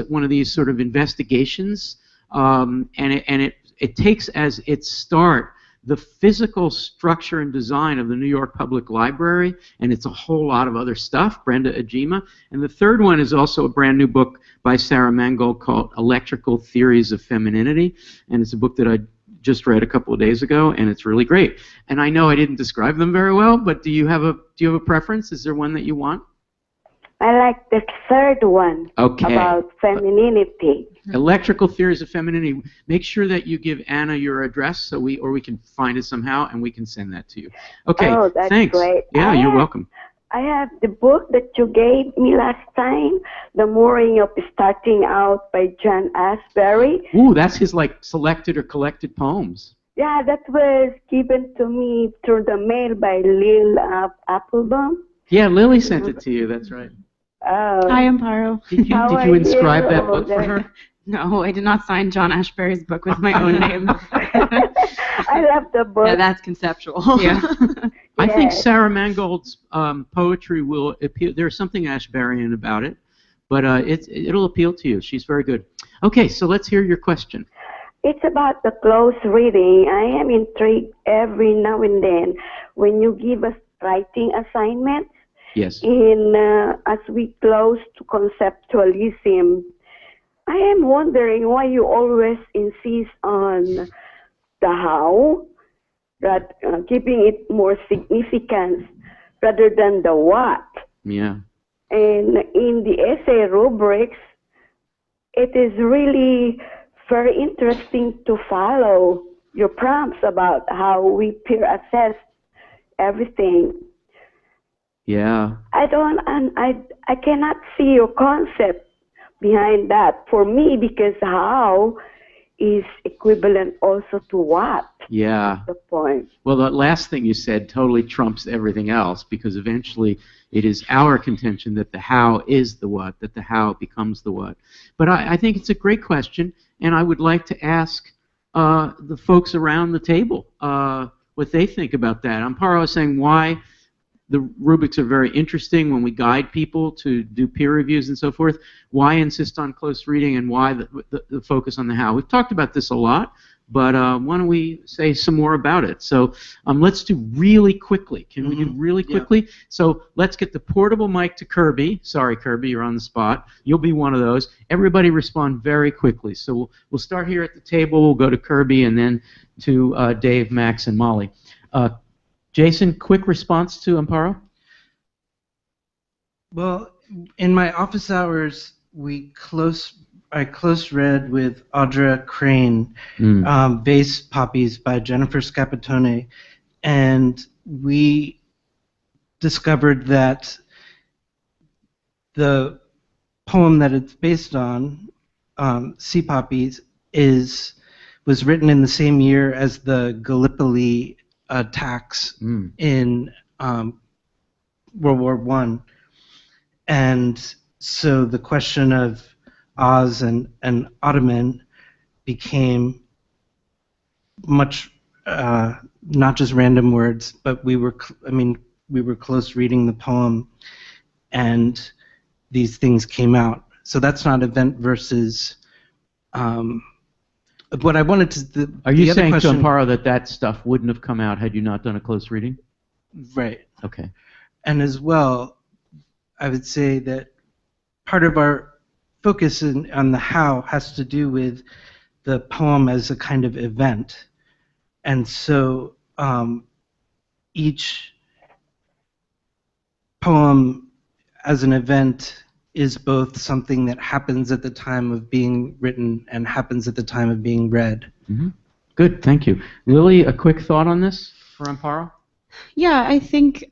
one of these sort of investigations, and it takes as its start the physical structure and design of the New York Public Library, and it's a whole lot of other stuff, Brenda Ajima. And the third one is also a brand new book by Sarah Mangold called Electrical Theories of Femininity, and it's a book that I just read a couple of days ago, and it's really great. And I know I didn't describe them very well, but do you have a preference? Is there one that you want? I like the third one about femininity. Electrical Theories of Femininity. Make sure that you give Anna your address so we can find it somehow and we can send that to you. Okay, oh, that's thanks. Great. Yeah, you're welcome. I have the book that you gave me last time, The Mooring of Starting Out by John Ashbery. Ooh, that's his like selected or collected poems. Yeah, that was given to me through the mail by Lil Applebaum. Yeah, Lily sent it to you. That's right. Hi, Amparo. Did you inscribe that book for her? No, I did not sign John Ashbery's book with my own name. I love the book. Yeah, that's conceptual. Yeah. I think Sarah Mangold's poetry will appeal. There's something Ashberian about it, but it'll appeal to you. She's very good. Okay, so let's hear your question. It's about the close reading. I am intrigued every now and then when you give us writing assignments. Yes. As we close to conceptualism, I am wondering why you always insist on the how, that giving it more significance rather than the what. Yeah. And in the essay rubrics, it is really very interesting to follow your prompts about how we peer assess everything. Yeah. I cannot see your concept behind that for me, because how is equivalent also to what. Yeah. The point. Well, the last thing you said totally trumps everything else, because eventually it is our contention that the how is the what, that the how becomes the what. But I think it's a great question, and I would like to ask the folks around the table what they think about that. Amparo is saying why the rubrics are very interesting when we guide people to do peer reviews and so forth. Why insist on close reading, and why the focus on the how? We've talked about this a lot, but why don't we say some more about it? So let's do really quickly. Can we do really quickly? Yeah. So let's get the portable mic to Kirby. Sorry, Kirby, you're on the spot. You'll be one of those. Everybody respond very quickly. So we'll start here at the table. We'll go to Kirby and then to Dave, Max, and Molly. Jason, quick response to Amparo? Well, in my office hours, I close read with Audra Crane, Vase Poppies by Jennifer Scapitone, and we discovered that the poem that it's based on, Sea Poppies, was written in the same year as the Gallipoli attacks in World War I. And so the question of Oz and Ottoman became much not just random words, but we were close reading the poem, and these things came out. So that's not event versus. What I wanted to. Are you saying to Amparo that stuff wouldn't have come out had you not done a close reading? Right. Okay. And as well, I would say that part of our focus on the how has to do with the poem as a kind of event. And so each poem as an event is both something that happens at the time of being written and happens at the time of being read. Mm-hmm. Good, thank you. Lily, a quick thought on this for Amparo? Yeah, I think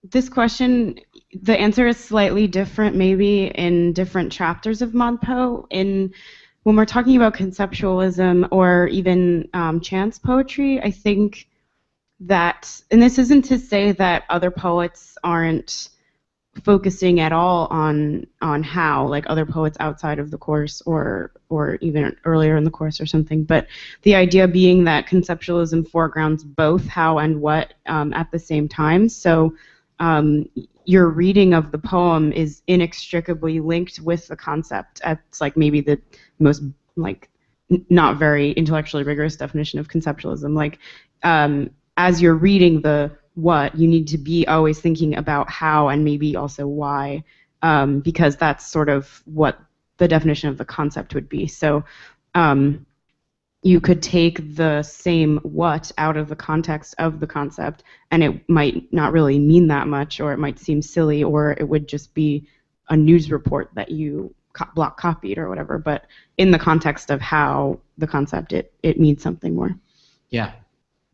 this question, the answer is slightly different maybe in different chapters of ModPo. When we're talking about conceptualism or even chance poetry, I think that, and this isn't to say that other poets aren't focusing at all on how, like other poets outside of the course or even earlier in the course or something, but the idea being that conceptualism foregrounds both how and what at the same time. So your reading of the poem is inextricably linked with the concept. It's like maybe the most like not very intellectually rigorous definition of conceptualism. Like as you're reading the what, you need to be always thinking about how and maybe also why, because that's sort of what the definition of the concept would be. So you could take the same what out of the context of the concept, and it might not really mean that much, or it might seem silly, or it would just be a news report that you block copied or whatever. But in the context of how the concept, it means something more. Yeah.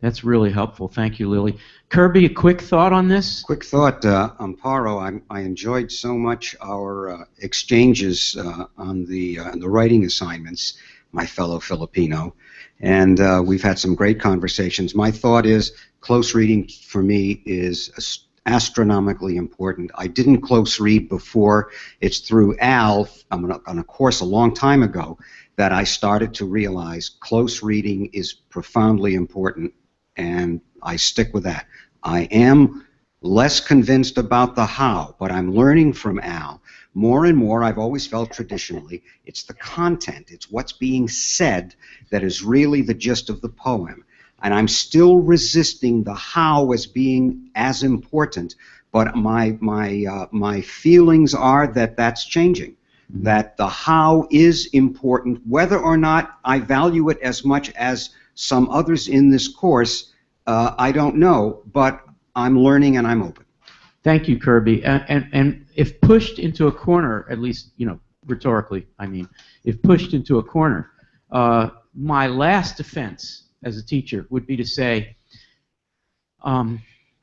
That's really helpful. Thank you, Lily. Kirby, a quick thought on this? Quick thought, Amparo. I enjoyed so much our exchanges on the writing assignments, my fellow Filipino, and we've had some great conversations. My thought is close reading for me is astronomically important. I didn't close read before. It's through Al on a course a long time ago that I started to realize close reading is profoundly important, and I stick with that. I am less convinced about the how, but I'm learning from Al. More and more, I've always felt traditionally, it's the content, it's what's being said that is really the gist of the poem. And I'm still resisting the how as being as important, but my feelings are that that's changing, that the how is important, whether or not I value it as much as some others in this course. I don't know, but I'm learning and I'm open. Thank you, Kirby. And if pushed into a corner, at least, rhetorically, I mean, if pushed into a corner, my last defense as a teacher would be to say,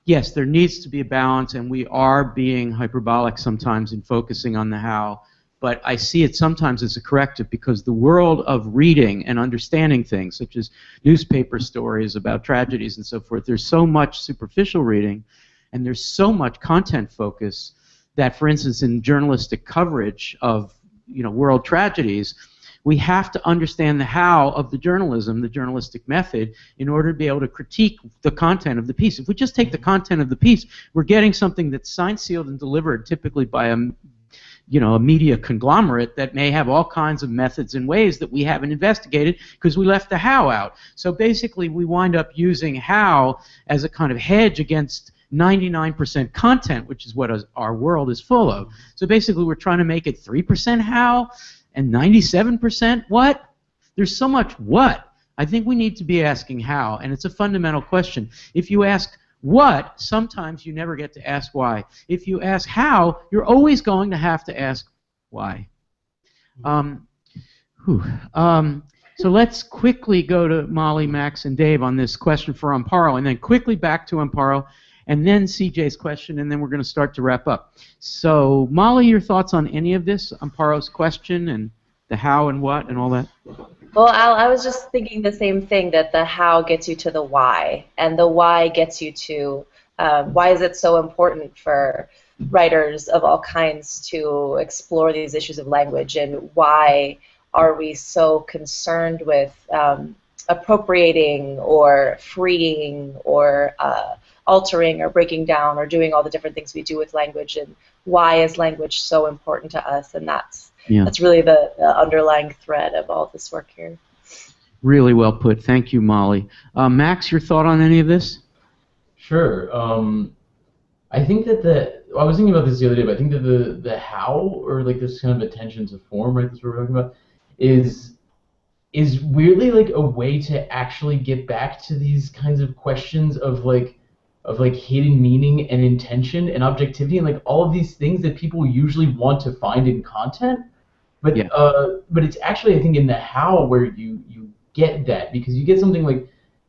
yes, there needs to be a balance, and we are being hyperbolic sometimes in focusing on the how, but I see it sometimes as a corrective because the world of reading and understanding things, such as newspaper stories about tragedies and so forth, there's so much superficial reading and there's so much content focus that, for instance, in journalistic coverage of world tragedies, we have to understand the how of the journalism, the journalistic method, in order to be able to critique the content of the piece. If we just take the content of the piece, we're getting something that's signed, sealed, and delivered typically by a media conglomerate that may have all kinds of methods and ways that we haven't investigated because we left the how out. So basically we wind up using how as a kind of hedge against 99% content, which is what our world is full of. So basically we're trying to make it 3% how and 97% what? There's so much what. I think we need to be asking how, and it's a fundamental question. If you ask what, sometimes you never get to ask why. If you ask how, you're always going to have to ask why. So let's quickly go to Molly, Max, and Dave on this question for Amparo, and then quickly back to Amparo, and then CJ's question, and then we're going to start to wrap up. So Molly, your thoughts on any of this, Amparo's question, and the how and what and all that? Well, Al, I was just thinking the same thing, that the how gets you to the why, and the why gets you to why is it so important for writers of all kinds to explore these issues of language, and why are we so concerned with appropriating or freeing or altering or breaking down or doing all the different things we do with language, and why is language so important to us? And that's really the underlying thread of all this work here. Really well put. Thank you, Molly. Max, your thought on any of this? Sure. I think that I was thinking about this the other day, but I think that the how, or like this kind of attention to form, right, that's what we're talking about, is weirdly like a way to actually get back to these kinds of questions of hidden meaning and intention and objectivity and like all of these things that people usually want to find in content, but it's actually, I think, in the how where you get that, because you get something like,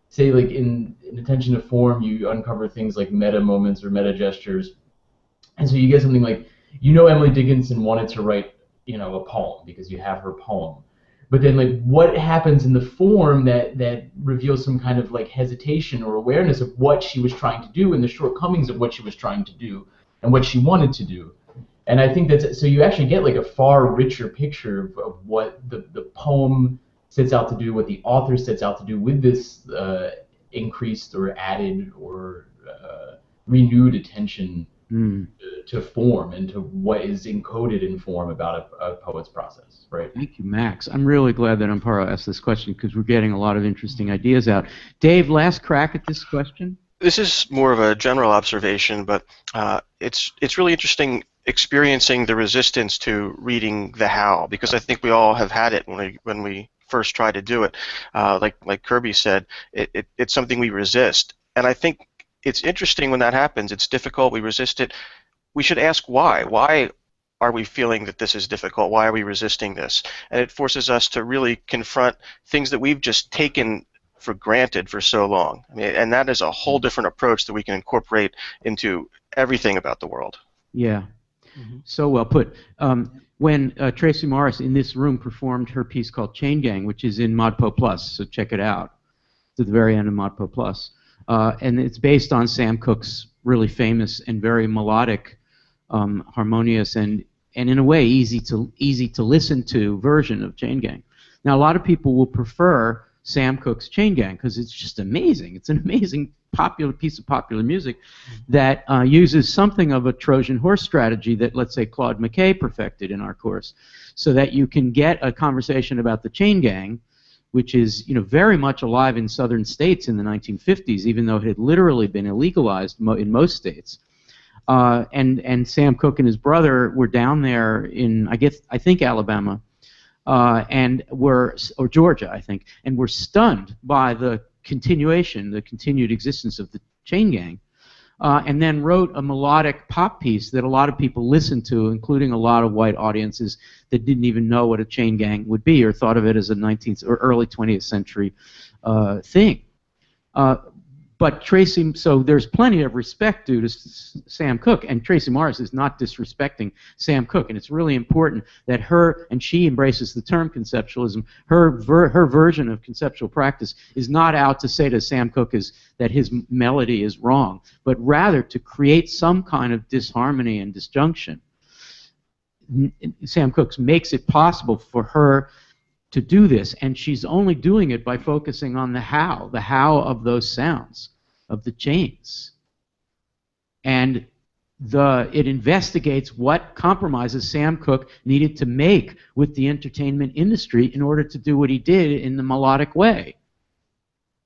say, like in attention to form, you uncover things like meta moments or meta gestures, and so you get something like, Emily Dickinson wanted to write a poem because you have her poem. But then, like, what happens in the form that reveals some kind of like hesitation or awareness of what she was trying to do and the shortcomings of what she was trying to do and what she wanted to do. And I think so you actually get like a far richer picture of what the poem sets out to do, what the author sets out to do with this increased or added or renewed attention to form and to what is encoded in form about a poet's process, right? Thank you, Max. I'm really glad that Amparo asked this question because we're getting a lot of interesting ideas out. Dave, last crack at this question? This is more of a general observation, but it's really interesting experiencing the resistance to reading the how, because I think we all have had it when we first try to do it. Like Kirby said, it's something we resist, and I think it's interesting when that happens. It's difficult. We resist it. We should ask why. Why are we feeling that this is difficult? Why are we resisting this? And it forces us to really confront things that we've just taken for granted for so long. I mean, and that is a whole different approach that we can incorporate into everything about the world. Yeah. So well put. When Tracy Morris in this room performed her piece called Chain Gang, which is in ModPo Plus, so check it out. It's at the very end of ModPo Plus. And it's based on Sam Cooke's really famous and very melodic, harmonious, and in a way easy to listen to version of Chain Gang. Now, a lot of people will prefer Sam Cooke's Chain Gang because it's just amazing. It's an amazing popular piece of popular music that uses something of a Trojan horse strategy that, let's say, Claude McKay perfected in our course, so that you can get a conversation about the Chain Gang, which is, you know, very much alive in southern states in the 1950s, even though it had literally been illegalized in most states. And Sam Cooke and his brother were down there in, I think Alabama, or Georgia, I think, and were stunned by the continued existence of the Chain Gang, and then wrote a melodic pop piece that a lot of people listened to, including a lot of white audiences that didn't even know what a chain gang would be or thought of it as a 19th or early 20th century thing. But Tracy, so there's plenty of respect due to Sam Cooke, and Tracy Morris is not disrespecting Sam Cooke, and it's really important that she embraces the term conceptualism. Her version of conceptual practice is not out to say to Sam Cooke that his melody is wrong, but rather to create some kind of disharmony and disjunction. Sam Cooke makes it possible for her to do this, and she's only doing it by focusing on the how of those sounds, of the chains. And it investigates what compromises Sam Cooke needed to make with the entertainment industry in order to do what he did in the melodic way.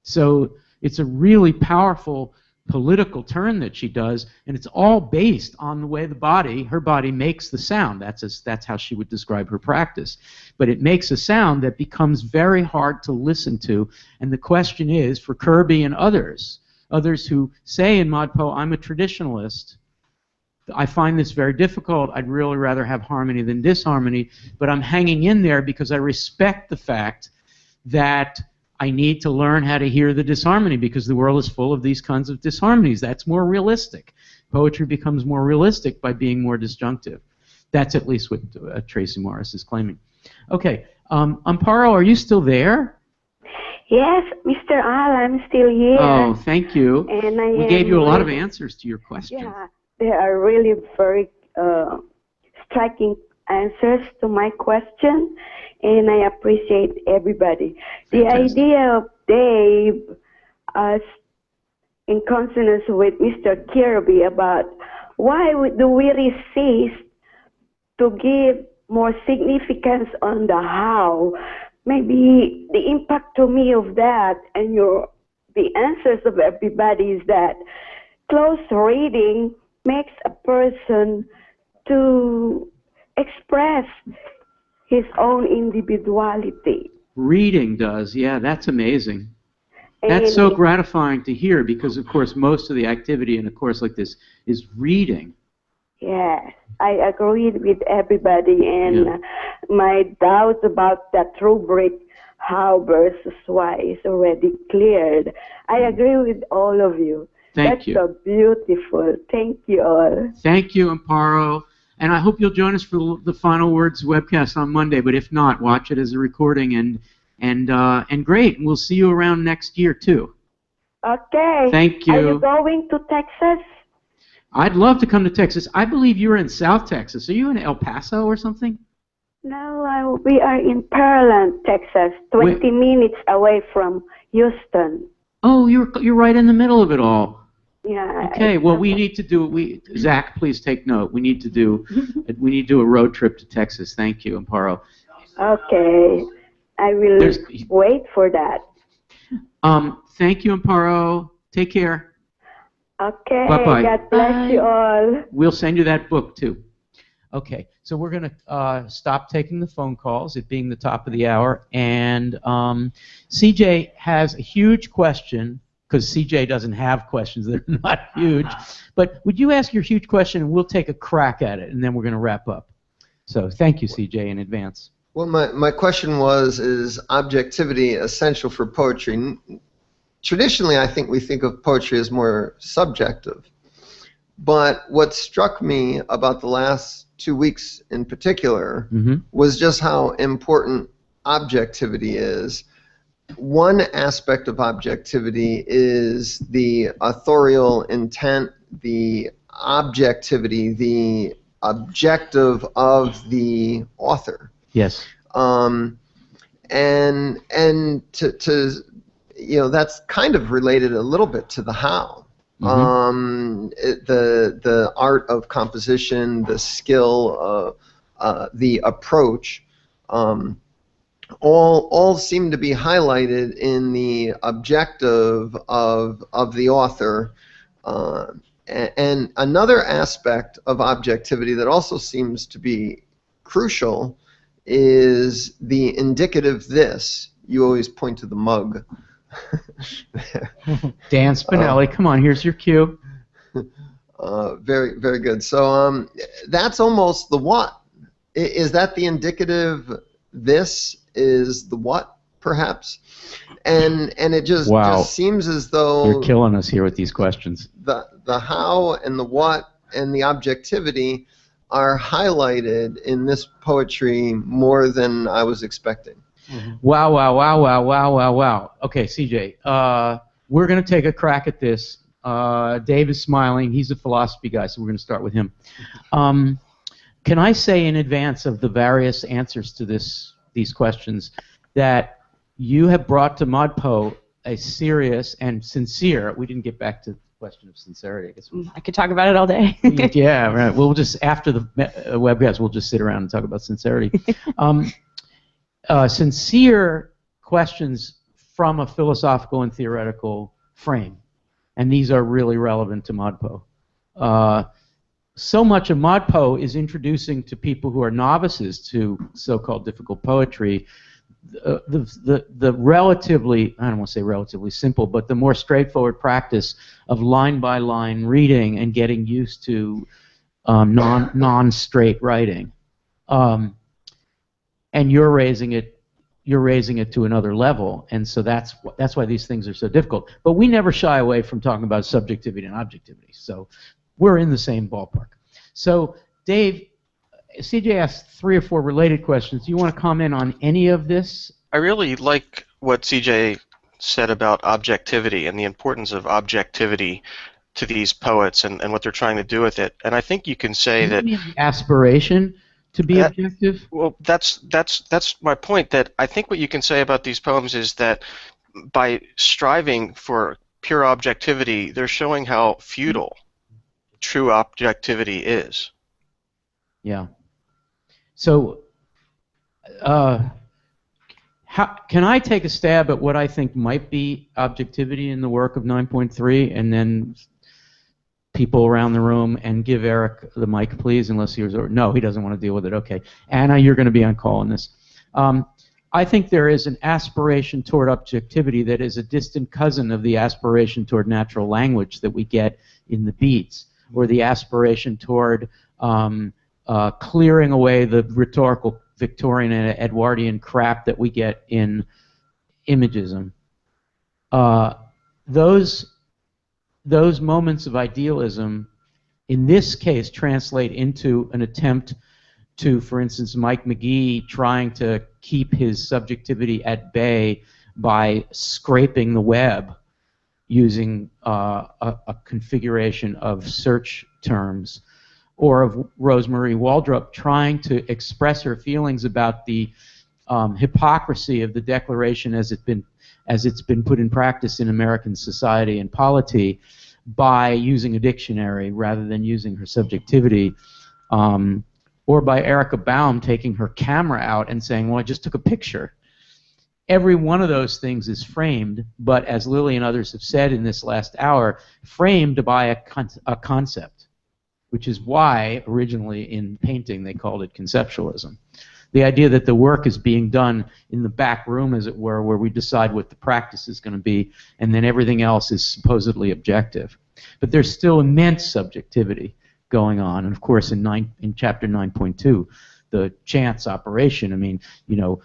So it's a really powerful political turn that she does, and it's all based on the way her body makes the sound. That's how she would describe her practice. But it makes a sound that becomes very hard to listen to, and the question is, for Kirby and others who say in ModPo, I'm a traditionalist, I find this very difficult, I'd really rather have harmony than disharmony, but I'm hanging in there because I respect the fact that I need to learn how to hear the disharmony because the world is full of these kinds of disharmonies. That's more realistic. Poetry becomes more realistic by being more disjunctive. That's at least what Tracy Morris is claiming. Okay, Amparo, are you still there? Yes, Mr. Al, I'm still here. Oh, thank you. And we gave you a lot of answers to your question. Yeah, they are really very striking answers to my question, and I appreciate everybody. Fantastic. The idea of Dave, in consonance with Mr. Kirby, about why do we resist to give more significance on the how? Maybe the impact to me of that and the answers of everybody is that close reading makes a person to express his own individuality. Reading does, yeah, that's amazing. That's so gratifying to hear because, of course, most of the activity in a course like this is reading. Yes, I agreed with everybody, and my doubts about that rubric, how versus why, is already cleared. I agree with all of you. Thank you. That's so beautiful. Thank you all. Thank you, Amparo. And I hope you'll join us for the Final Words webcast on Monday. But if not, watch it as a recording. And great. We'll see you around next year too. Okay. Thank you. Are you going to Texas? I'd love to come to Texas. I believe you're in South Texas. Are you in El Paso or something? No, we are in Pearland, Texas, 20 minutes away from Houston. Oh, you're right in the middle of it all. Yeah. Okay. Well, we need to do. Zach, please take note. We need to do a road trip to Texas. Thank you, Amparo. Okay. I will wait for that. Thank you, Amparo. Take care. Okay. Bye-bye. God bless you all. We'll send you that book too. Okay. So we're going to stop taking the phone calls, it being the top of the hour, and CJ has a huge question because CJ doesn't have questions that are not huge. But would you ask your huge question, and we'll take a crack at it, and then we're going to wrap up. So thank you, CJ, in advance. Well, my question was, is objectivity essential for poetry? Traditionally, I think we think of poetry as more subjective. But what struck me about the last 2 weeks in particular was just how important objectivity is. One aspect of objectivity is the authorial intent, the objectivity, the objective of the author. Yes. And to that's kind of related a little bit to the how. The art of composition, the skill, the approach, all seem to be highlighted in the objective of the author. And another aspect of objectivity that also seems to be crucial is the indicative this. You always point to the mug. Dan Spinelli, come on, here's your cue. Very, very good. So that's almost the what. Is that the indicative this is the what, perhaps? And it just seems as though you're killing us here with these questions. The how and the what and the objectivity are highlighted in this poetry more than I was expecting. Wow. Okay, CJ, we're going to take a crack at this. Dave is smiling. He's a philosophy guy, so we're going to start with him. Can I say in advance of the various answers to these questions that you have brought to ModPo a serious and sincere, we didn't get back to the question of sincerity. I guess I could talk about it all day. Yeah, right. We'll just, after the webcast, we'll just sit around and talk about sincerity. Sincere questions from a philosophical and theoretical frame, and these are really relevant to ModPo. So much of ModPo is introducing to people who are novices to so-called difficult poetry the relatively, I don't want to say relatively simple, but the more straightforward practice of line-by-line reading and getting used to non-straight writing. And you're raising it to another level, and so that's why these things are so difficult. But we never shy away from talking about subjectivity and objectivity, so we're in the same ballpark. So, Dave, CJ asked 3 or 4 related questions. Do you want to comment on any of this? I really like what CJ said about objectivity and the importance of objectivity to these poets and what they're trying to do with it. And I think you can say that the aspiration to be objective? Well, that's my point. That I think what you can say about these poems is that by striving for pure objectivity, they're showing how futile true objectivity is. Yeah. So, can I take a stab at what I think might be objectivity in the work of 9.3, and then people around the room, and give Eric the mic, please, unless he was... No, he doesn't want to deal with it. Okay. Anna, you're going to be on call on this. I think there is an aspiration toward objectivity that is a distant cousin of the aspiration toward natural language that we get in the beats, or the aspiration toward clearing away the rhetorical Victorian and Edwardian crap that we get in imagism. Those moments of idealism, in this case, translate into an attempt to, for instance, Mike McGee trying to keep his subjectivity at bay by scraping the web using a configuration of search terms, or of Rosemary Waldrop trying to express her feelings about the hypocrisy of the Declaration as it's been put in practice in American society and polity by using a dictionary rather than using her subjectivity, or by Erica Baum taking her camera out and saying, well, I just took a picture. Every one of those things is framed, but as Lily and others have said in this last hour, framed by a concept, which is why originally in painting they called it conceptualism. The idea that the work is being done in the back room, as it were, where we decide what the practice is going to be, and then everything else is supposedly objective. But there's still immense subjectivity going on, and of course in chapter 9.2, the chance operation. I mean, you know,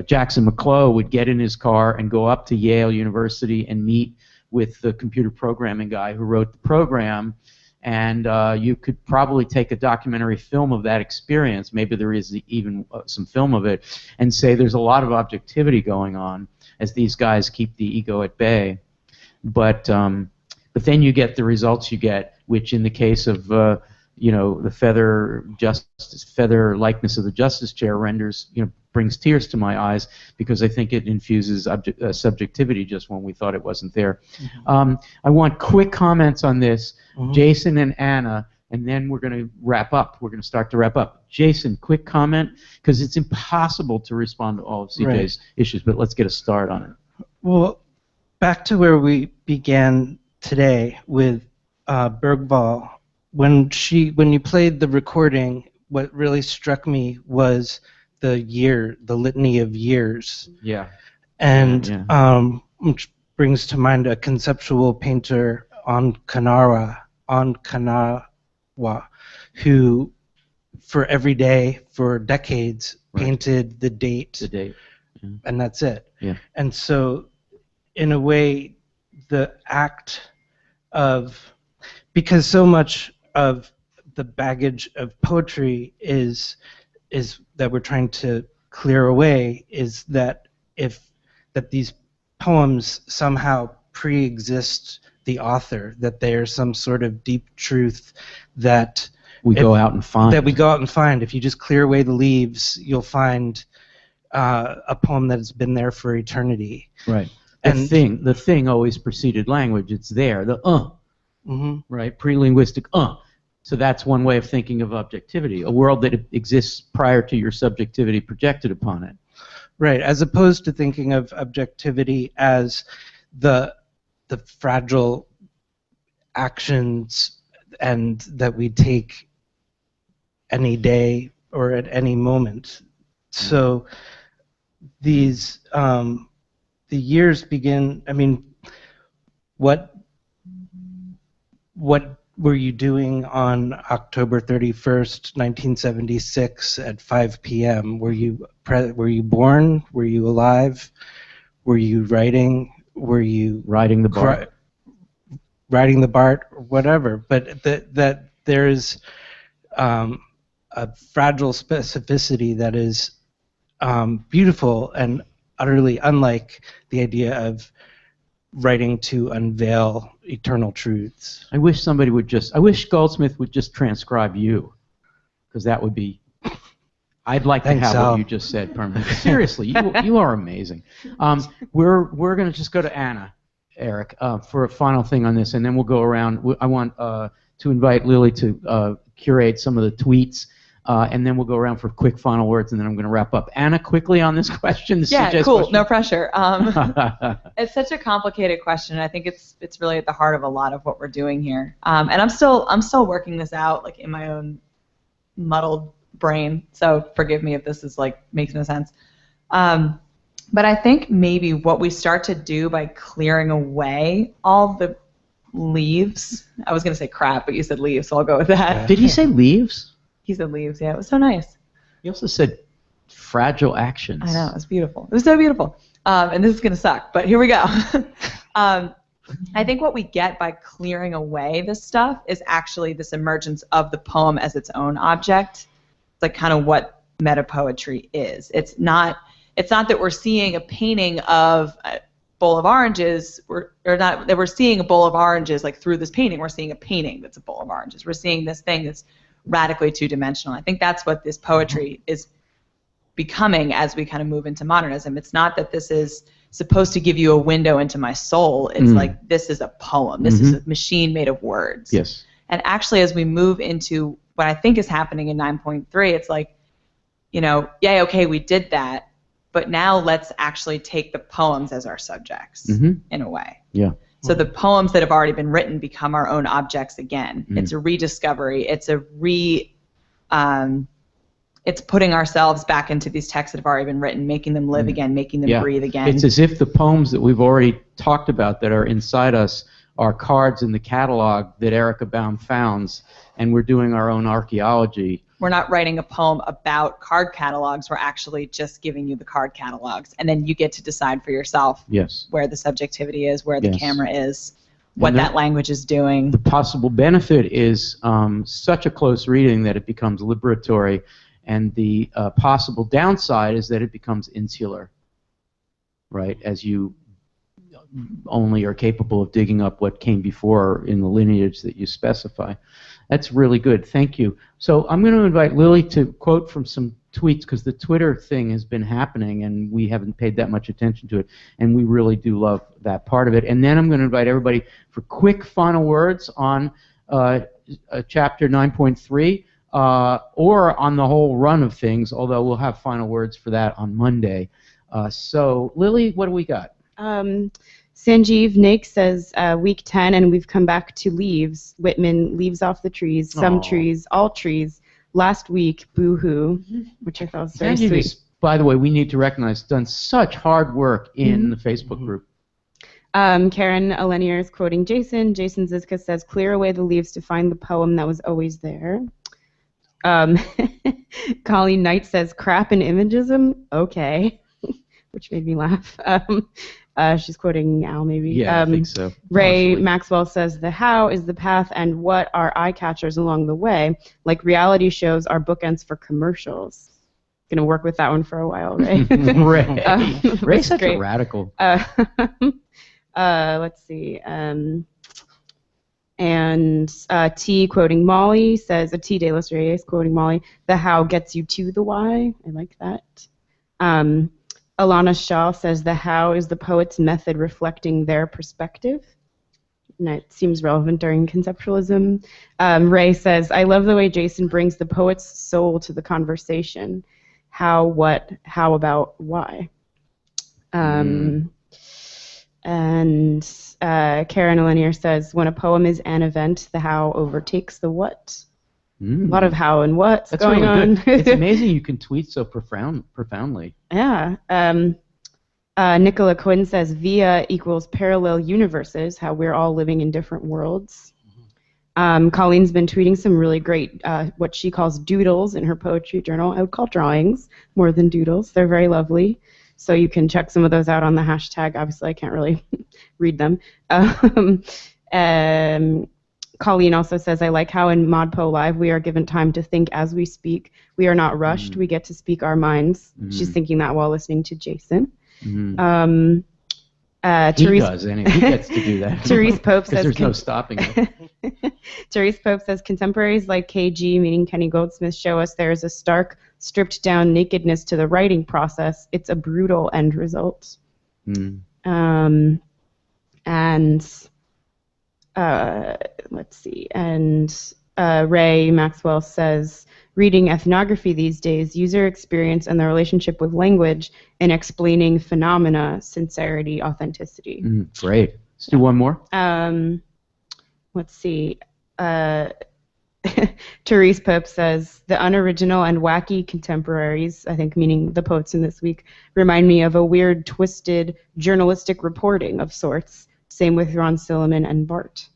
Jackson McClough would get in his car and go up to Yale University and meet with the computer programming guy who wrote the program, and you could probably take a documentary film of that experience, maybe there is even some film of it, and say there's a lot of objectivity going on as these guys keep the ego at bay. But then you get the results you get, which in the case of you know, the feather likeness of the justice chair renders, you know, brings tears to my eyes, because I think it infuses subjectivity just when we thought it wasn't there. Mm-hmm. I want quick comments on this, Mm-hmm. Jason and Anna, and then we're going to wrap up. We're going to start to wrap up. Jason, quick comment, because it's impossible to respond to all of CJ's issues, but let's get a start on it. Well, back to where we began today with Bergvall. When you played the recording, what really struck me was the litany of years. Yeah. And which brings to mind a conceptual painter on Kanawa, who for every day for decades painted the date. The date. Yeah. And that's it. Yeah. And so in a way, the act of, because so much of the baggage of poetry is that we're trying to clear away, is that that these poems somehow pre-exist the author, that there's some sort of deep truth that we go out and find. If you just clear away the leaves, you'll find a poem that has been there for eternity. Right. The thing always preceded language. It's there. The mm-hmm. Right. Pre-linguistic So that's one way of thinking of objectivity, a world that exists prior to your subjectivity projected upon it. Right, as opposed to thinking of objectivity as the fragile actions and that we take any day or at any moment. So these the years begin. I mean, what were you doing on October 31st, 1976 at 5 p.m.? Were you born? Were you alive? Were you writing? Were you riding the BART? Riding the BART, or whatever. But that there is a fragile specificity that is beautiful and utterly unlike the idea of writing to unveil eternal truths. I wish somebody would I wish Goldsmith would just transcribe you, because that would be. I'd like to have what you just said permanently. Seriously, you are amazing. We're going to just go to Anna, Eric, for a final thing on this, and then we'll go around. I want to invite Lily to curate some of the tweets, and then we'll go around for quick final words, and then I'm going to wrap up. Anna, quickly on this question. Yeah, cool. Question. No pressure. It's such a complicated question. I think it's really at the heart of a lot of what we're doing here. And I'm still working this out, like in my own muddled brain. So forgive me if this is like makes no sense. But I think maybe what we start to do by clearing away all the leaves. I was going to say crap, but you said leaves, so I'll go with that. Did he say leaves? He said leaves, yeah. It was so nice. He also said fragile actions. I know, it was beautiful. It was so beautiful. And this is going to suck, but here we go. I think what we get by clearing away this stuff is actually this emergence of the poem as its own object. It's like kind of what metapoetry is. It's not that we're seeing a painting of a bowl of oranges, or not that we're seeing a bowl of oranges like through this painting. We're seeing a painting that's a bowl of oranges. We're seeing this thing that's radically two-dimensional. I think that's what this poetry is becoming as we kind of move into modernism. It's not that this is supposed to give you a window into my soul. It's like, this is a poem. This is a machine made of words. Yes. And actually, as we move into what I think is happening in 9.3, it's like, yeah, okay, we did that, but now let's actually take the poems as our subjects in a way. Yeah. So the poems that have already been written become our own objects again. It's a rediscovery. It's it's putting ourselves back into these texts that have already been written, making them live again, making them breathe again. It's as if the poems that we've already talked about that are inside us are cards in the catalog that Erica Baum founds, and we're doing our own archaeology We're not writing a poem about card catalogs. We're actually just giving you the card catalogs, and then you get to decide for yourself where the subjectivity is, where the camera is, what that language is doing. The possible benefit is such a close reading that it becomes liberatory, and the possible downside is that it becomes insular, right, as you only are capable of digging up what came before in the lineage that you specify. That's really good. Thank you. So I'm going to invite Lily to quote from some tweets, because the Twitter thing has been happening and we haven't paid that much attention to it, and we really do love that part of it. And then I'm going to invite everybody for quick final words on chapter 9.3 or on the whole run of things, although we'll have final words for that on Monday. So Lily, what do we got? Sanjeev Naik says week 10 and we've come back to leaves. Whitman, leaves off the trees, some trees, all trees. Last week, boo-hoo, which I thought was very Sanjeev sweet. is, by the way, we need to recognize, done such hard work in the Facebook group. Karen Alenier is quoting Jason. Jason Zizka says, clear away the leaves to find the poem that was always there. Colleen Knight says, crap and imagism? Okay. Which made me laugh. She's quoting Al, maybe. Yeah, I think so. Ray Maxwell says, the how is the path and what are eye catchers along the way, like reality shows are bookends for commercials. Going to work with that one for a while, Ray. Ray's such a radical. Let's see. And T quoting Molly says, a T de los Reyes quoting Molly, the how gets you to the why. I like that. Alana Shaw says, the how is the poet's method reflecting their perspective. And it seems relevant during conceptualism. Ray says, I love the way Jason brings the poet's soul to the conversation. How, what, how about, why? And Karen Lanier says, when a poem is an event, the how overtakes the what. A lot of how and what's That's going really on. Good. It's amazing you can tweet so profoundly. Yeah. Nicola Quinn says, via equals parallel universes, how we're all living in different worlds. Colleen's been tweeting some really great, what she calls doodles in her poetry journal. I would call drawings more than doodles. They're very lovely. So you can check some of those out on the hashtag. Obviously, I can't really read them. Colleen also says, I like how in ModPo Live we are given time to think as we speak. We are not rushed. We get to speak our minds. She's thinking that while listening to Jason. He Therese, does, anyway. He gets to do that. Therese Pope says, there's no stopping it. Therese Pope says, contemporaries like KG, meaning Kenny Goldsmith, show us there is a stark, stripped-down nakedness to the writing process. It's a brutal end result. Let's see, and Ray Maxwell says, reading ethnography these days, user experience and the relationship with language in explaining phenomena, sincerity, authenticity. Great. Let's do one more. Let's see. Therese Pope says, the unoriginal and wacky contemporaries, I think meaning the poets in this week, remind me of a weird, twisted journalistic reporting of sorts. Same with Ron Silliman and Bart.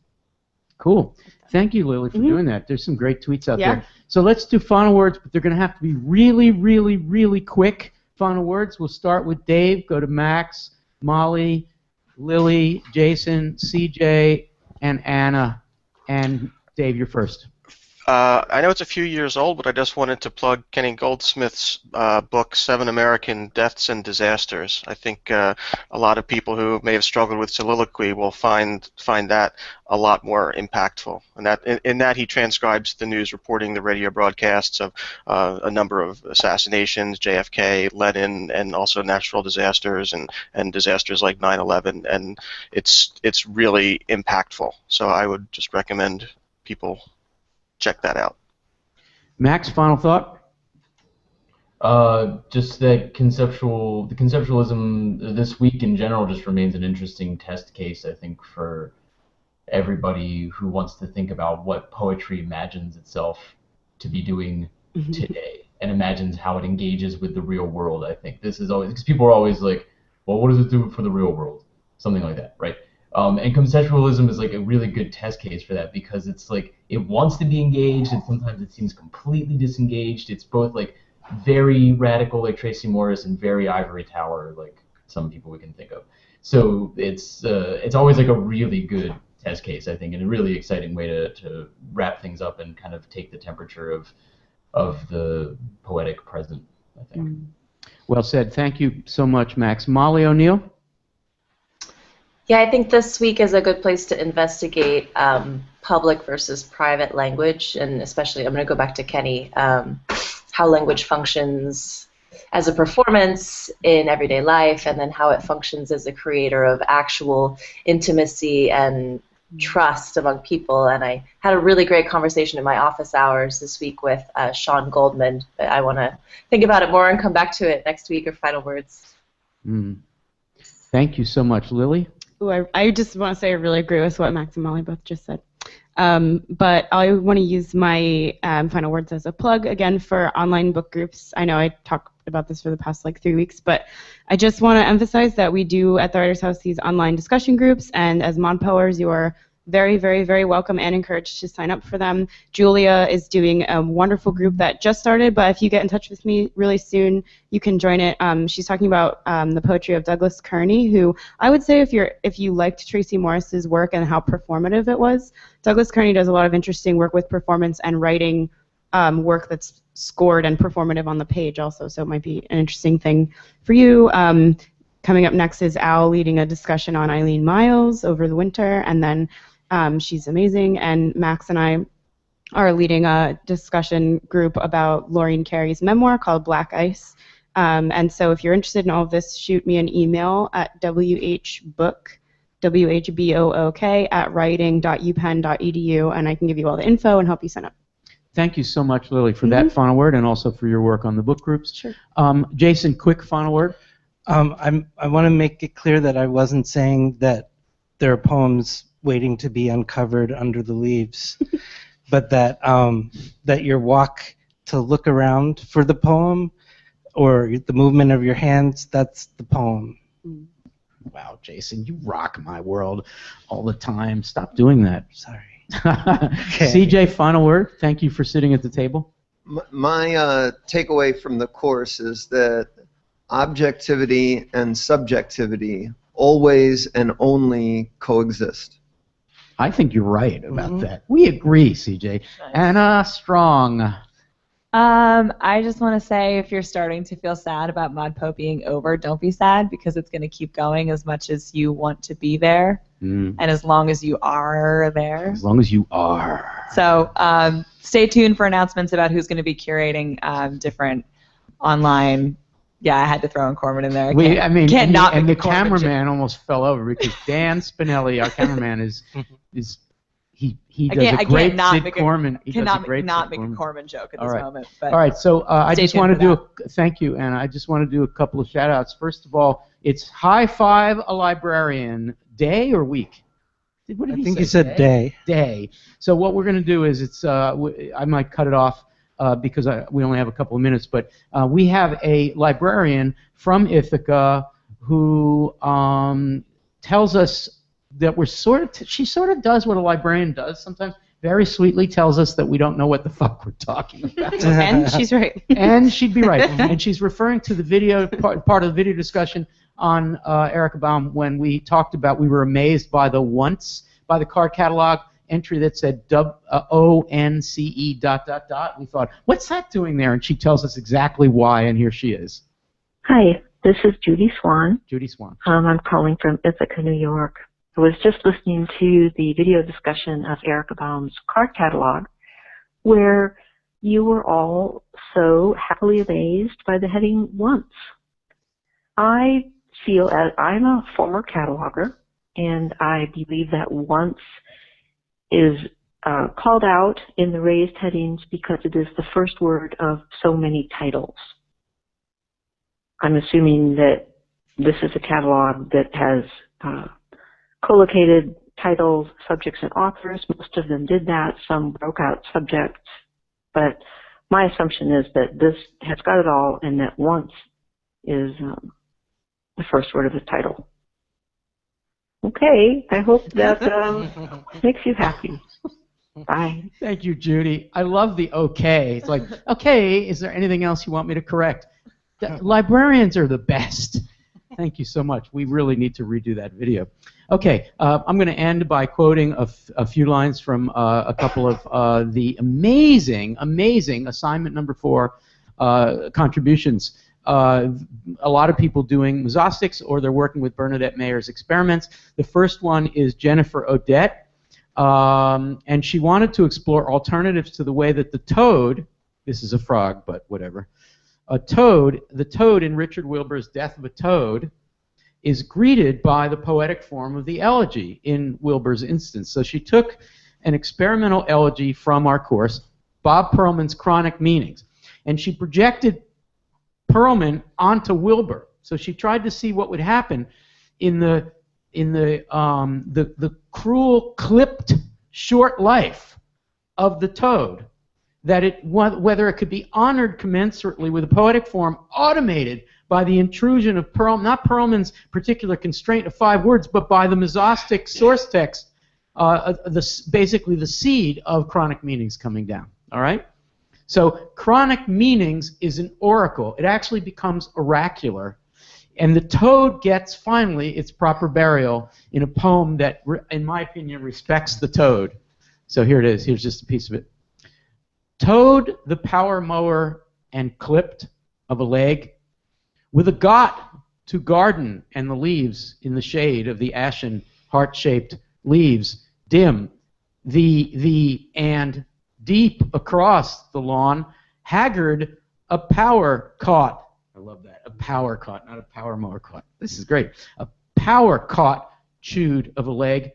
Cool. Thank you, Lily, for doing that. There's some great tweets out there. So let's do final words, but they're going to have to be really, really, really quick final words. We'll start with Dave, go to Max, Molly, Lily, Jason, CJ, and Anna. And Dave, you're first. I know it's a few years old, but I just wanted to plug Kenny Goldsmith's book, 7 American Deaths and Disasters. I think a lot of people who may have struggled with Soliloquy will find that a lot more impactful. And that in that he transcribes the news reporting, the radio broadcasts of a number of assassinations, JFK, Lenin, and also natural disasters and disasters like 9/11. And it's really impactful. So I would just recommend people check that out. Max, final thought? Just that conceptualism this week in general just remains an interesting test case, I think, for everybody who wants to think about what poetry imagines itself to be doing today and imagines how it engages with the real world. I think this is always, because people are always like, well, what does it do for the real world? Something like that, right? And conceptualism is like a really good test case for that because it's like it wants to be engaged and sometimes it seems completely disengaged. It's both like very radical like Tracy Morris and very ivory tower like some people we can think of. So it's always like a really good test case, I think, and a really exciting way to wrap things up and kind of take the temperature of the poetic present, I think. Well said. Thank you so much, Max. Molly O'Neill? Yeah, I think this week is a good place to investigate public versus private language, and especially, I'm going to go back to Kenny, how language functions as a performance in everyday life, and then how it functions as a creator of actual intimacy and trust among people. And I had a really great conversation in my office hours this week with Sean Goldman, but I want to think about it more and come back to it next week or final words. Thank you so much. Lily? Ooh, I just want to say I really agree with what Max and Molly both just said. But I want to use my final words as a plug again for online book groups. I know I talked about this for the past like 3 weeks, but I just want to emphasize that we do at the Writers House these online discussion groups, and as ModPoers, you are very, very, very welcome and encouraged to sign up for them. Julia is doing a wonderful group that just started, but if you get in touch with me really soon, you can join it. She's talking about the poetry of Douglas Kearney, who I would say if you liked Tracy Morris's work and how performative it was, Douglas Kearney does a lot of interesting work with performance and writing work that's scored and performative on the page also, so it might be an interesting thing for you. Coming up next is Al leading a discussion on Eileen Miles over the winter, and then she's amazing, and Max and I are leading a discussion group about Laureen Carey's memoir called Black Ice. And so if you're interested in all of this, shoot me an email at whbook, WHBOOK, at writing.upenn.edu, and I can give you all the info and help you sign up. Thank you so much, Lily, for that final word and also for your work on the book groups. Sure. Jason, quick final word. I want to make it clear that I wasn't saying that there are poems waiting to be uncovered under the leaves, but that that your walk to look around for the poem or the movement of your hands, that's the poem. Wow, Jason, you rock my world all the time. Stop doing that. Sorry. Okay. CJ, final word. Thank you for sitting at the table. My takeaway from the course is that objectivity and subjectivity always and only coexist. I think you're right about that. We agree, CJ. Nice. Anna Strong. I just want to say if you're starting to feel sad about ModPo being over, don't be sad because it's going to keep going as much as you want to be there and as long as you are there. As long as you are. So stay tuned for announcements about who's going to be curating different online. Yeah, I had to throw in Corman in there. And the cameraman almost fell over because Dan Spinelli, our cameraman, he does a great Sid Corman. He cannot make a Corman joke at this moment. But all right, so I just want to do thank you, and I just want to do a couple of shout outs. First of all, it's High Five a Librarian Day or week? I think you said day. Day. So what we're going to do is I might cut it off because we only have a couple of minutes, but we have a librarian from Ithaca who tells us that we're she sort of does what a librarian does sometimes, very sweetly tells us that we don't know what the fuck we're talking about. And she's right. And she'd be right. And she's referring to the video, part of the video discussion on Erica Baum when we talked about, we were amazed by the card catalog entry that said ONCE ... We thought, what's that doing there? And she tells us exactly why, and here she is. Hi, this is Judy Swan. Judy Swan. I'm calling from Ithaca, New York. I was just listening to the video discussion of Erica Baum's card catalog, where you were all so happily amazed by the heading once. I feel as I'm a former cataloger, and I believe that once is called out in the raised headings because it is the first word of so many titles. I'm assuming that this is a catalog that has collocated titles, subjects, and authors. Most of them did that. Some broke out subjects. But my assumption is that this has got it all and that once is the first word of the title. Okay. I hope that makes you happy. Bye. Thank you, Judy. I love the okay. It's like, okay, is there anything else you want me to correct? Librarians are the best. Thank you so much. We really need to redo that video. Okay, I'm going to end by quoting a few lines from a couple of the amazing assignment number 4 contributions. A lot of people doing mesostics, or they're working with Bernadette Mayer's experiments. The first one is Jennifer Odette, and she wanted to explore alternatives to the way that the toad, this is a frog, but whatever, the toad in Richard Wilbur's Death of a Toad is greeted by the poetic form of the elegy in Wilbur's instance. So she took an experimental elegy from our course, Bob Perlman's Chronic Meanings, and she projected Perlman onto Wilbur. So she tried to see what would happen in the cruel, clipped, short life of the toad, that whether it could be honored commensurately with a poetic form automated by the intrusion of not Perlman's particular constraint of 5 words, but by the mesostic source text, basically the seed of Chronic Meanings coming down. All right? So Chronic Meanings is an oracle. It actually becomes oracular. And the toad gets, finally, its proper burial in a poem that, in my opinion, respects the toad. So here it is. Here's just a piece of it. Toad, the power mower and clipped of a leg, with a got to garden and the leaves in the shade of the ashen heart-shaped leaves, dim, and deep across the lawn, haggard, a power caught. I love that. A power caught, not a power mower caught. This is great. A power caught chewed of a leg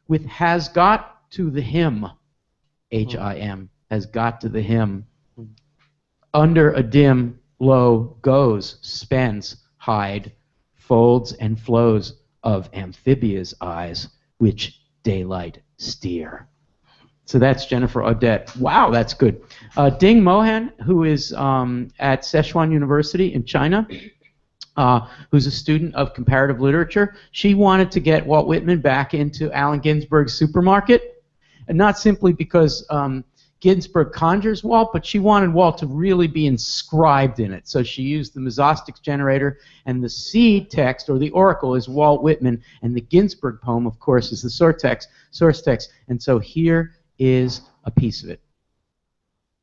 with has got to the him, H-I-M, has got to the him. Under a dim, low goes, spends, hide, folds and flows of amphibia's eyes, which daylight steer. So that's Jennifer Odette. Wow, that's good. Ding Mohan, who is at Sichuan University in China, who's a student of comparative literature, she wanted to get Walt Whitman back into Allen Ginsberg's Supermarket, and not simply because Ginsberg conjures Walt, but she wanted Walt to really be inscribed in it. So she used the mesostics generator, and the seed text, or the oracle, is Walt Whitman, and the Ginsberg poem, of course, is the source text. And so here is a piece of it.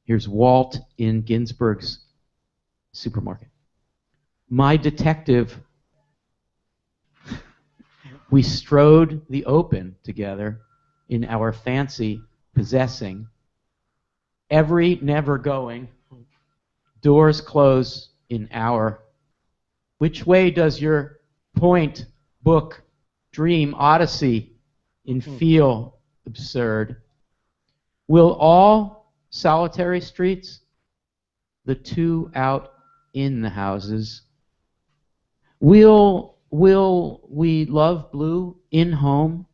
Here's Walt in Ginsberg's Supermarket. My detective, we strode the open together in our fancy possessing, every never going, doors close in our. Which way does your point, book, dream, odyssey in feel absurd? Will all solitary streets, the two out in the houses, will we love blue in home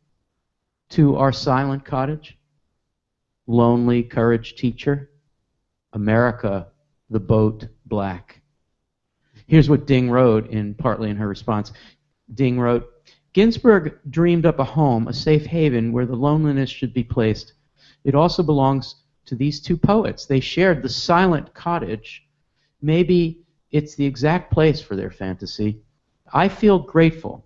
to our silent cottage? Lonely courage teacher, America, the boat black. Here's what Ding wrote, partly in her response. Ding wrote, Ginsberg dreamed up a home, a safe haven where the loneliness should be placed. It also belongs to these two poets. They shared the silent cottage. Maybe it's the exact place for their fantasy. I feel grateful,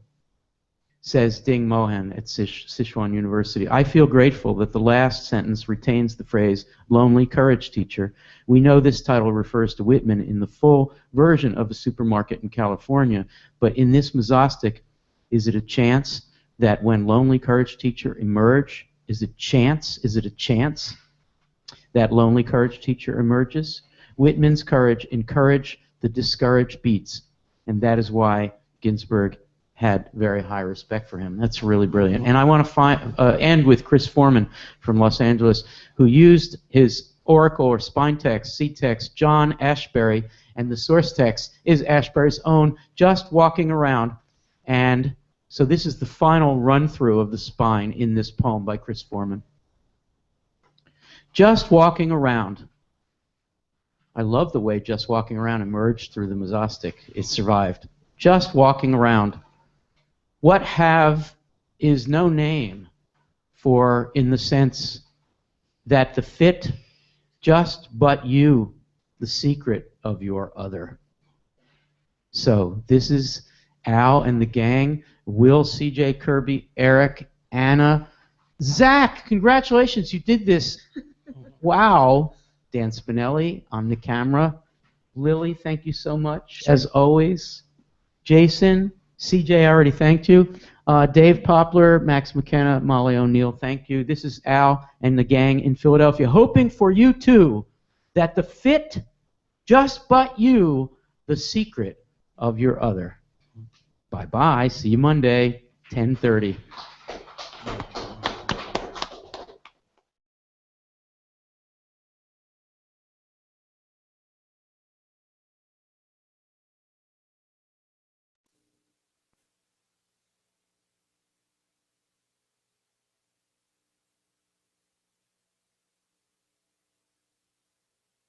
says Ding Mohan at Sichuan University. I feel grateful that the last sentence retains the phrase, lonely courage teacher. We know this title refers to Whitman in the full version of A Supermarket in California, but in this mesostic, is it a chance that when lonely courage teacher emerge, is it a chance that lonely courage teacher emerges? Whitman's courage encouraged the discouraged beats, and that is why Ginsberg had very high respect for him. That's really brilliant. And I want to end with Chris Foreman from Los Angeles, who used his oracle or spine text, seed text, John Ashbery, and the source text is Ashbery's own, Just Walking Around. And so this is the final run-through of the spine in this poem by Chris Foreman. Just walking around. I love the way Just Walking Around emerged through the mesostic. It survived. Just walking around. What have is no name for, in the sense that the fit, just but you, the secret of your other. So this is Al and the gang, Will, CJ, Kirby, Eric, Anna, Zach, congratulations, you did this. Wow. Dan Spinelli on the camera. Lily, thank you so much, as always. Jason, CJ, I already thanked you. Dave Poplar, Max McKenna, Molly O'Neill, thank you. This is Al and the gang in Philadelphia, hoping for you too, that the fit, just but you, the secret of your other. Bye-bye. See you Monday, 10:30.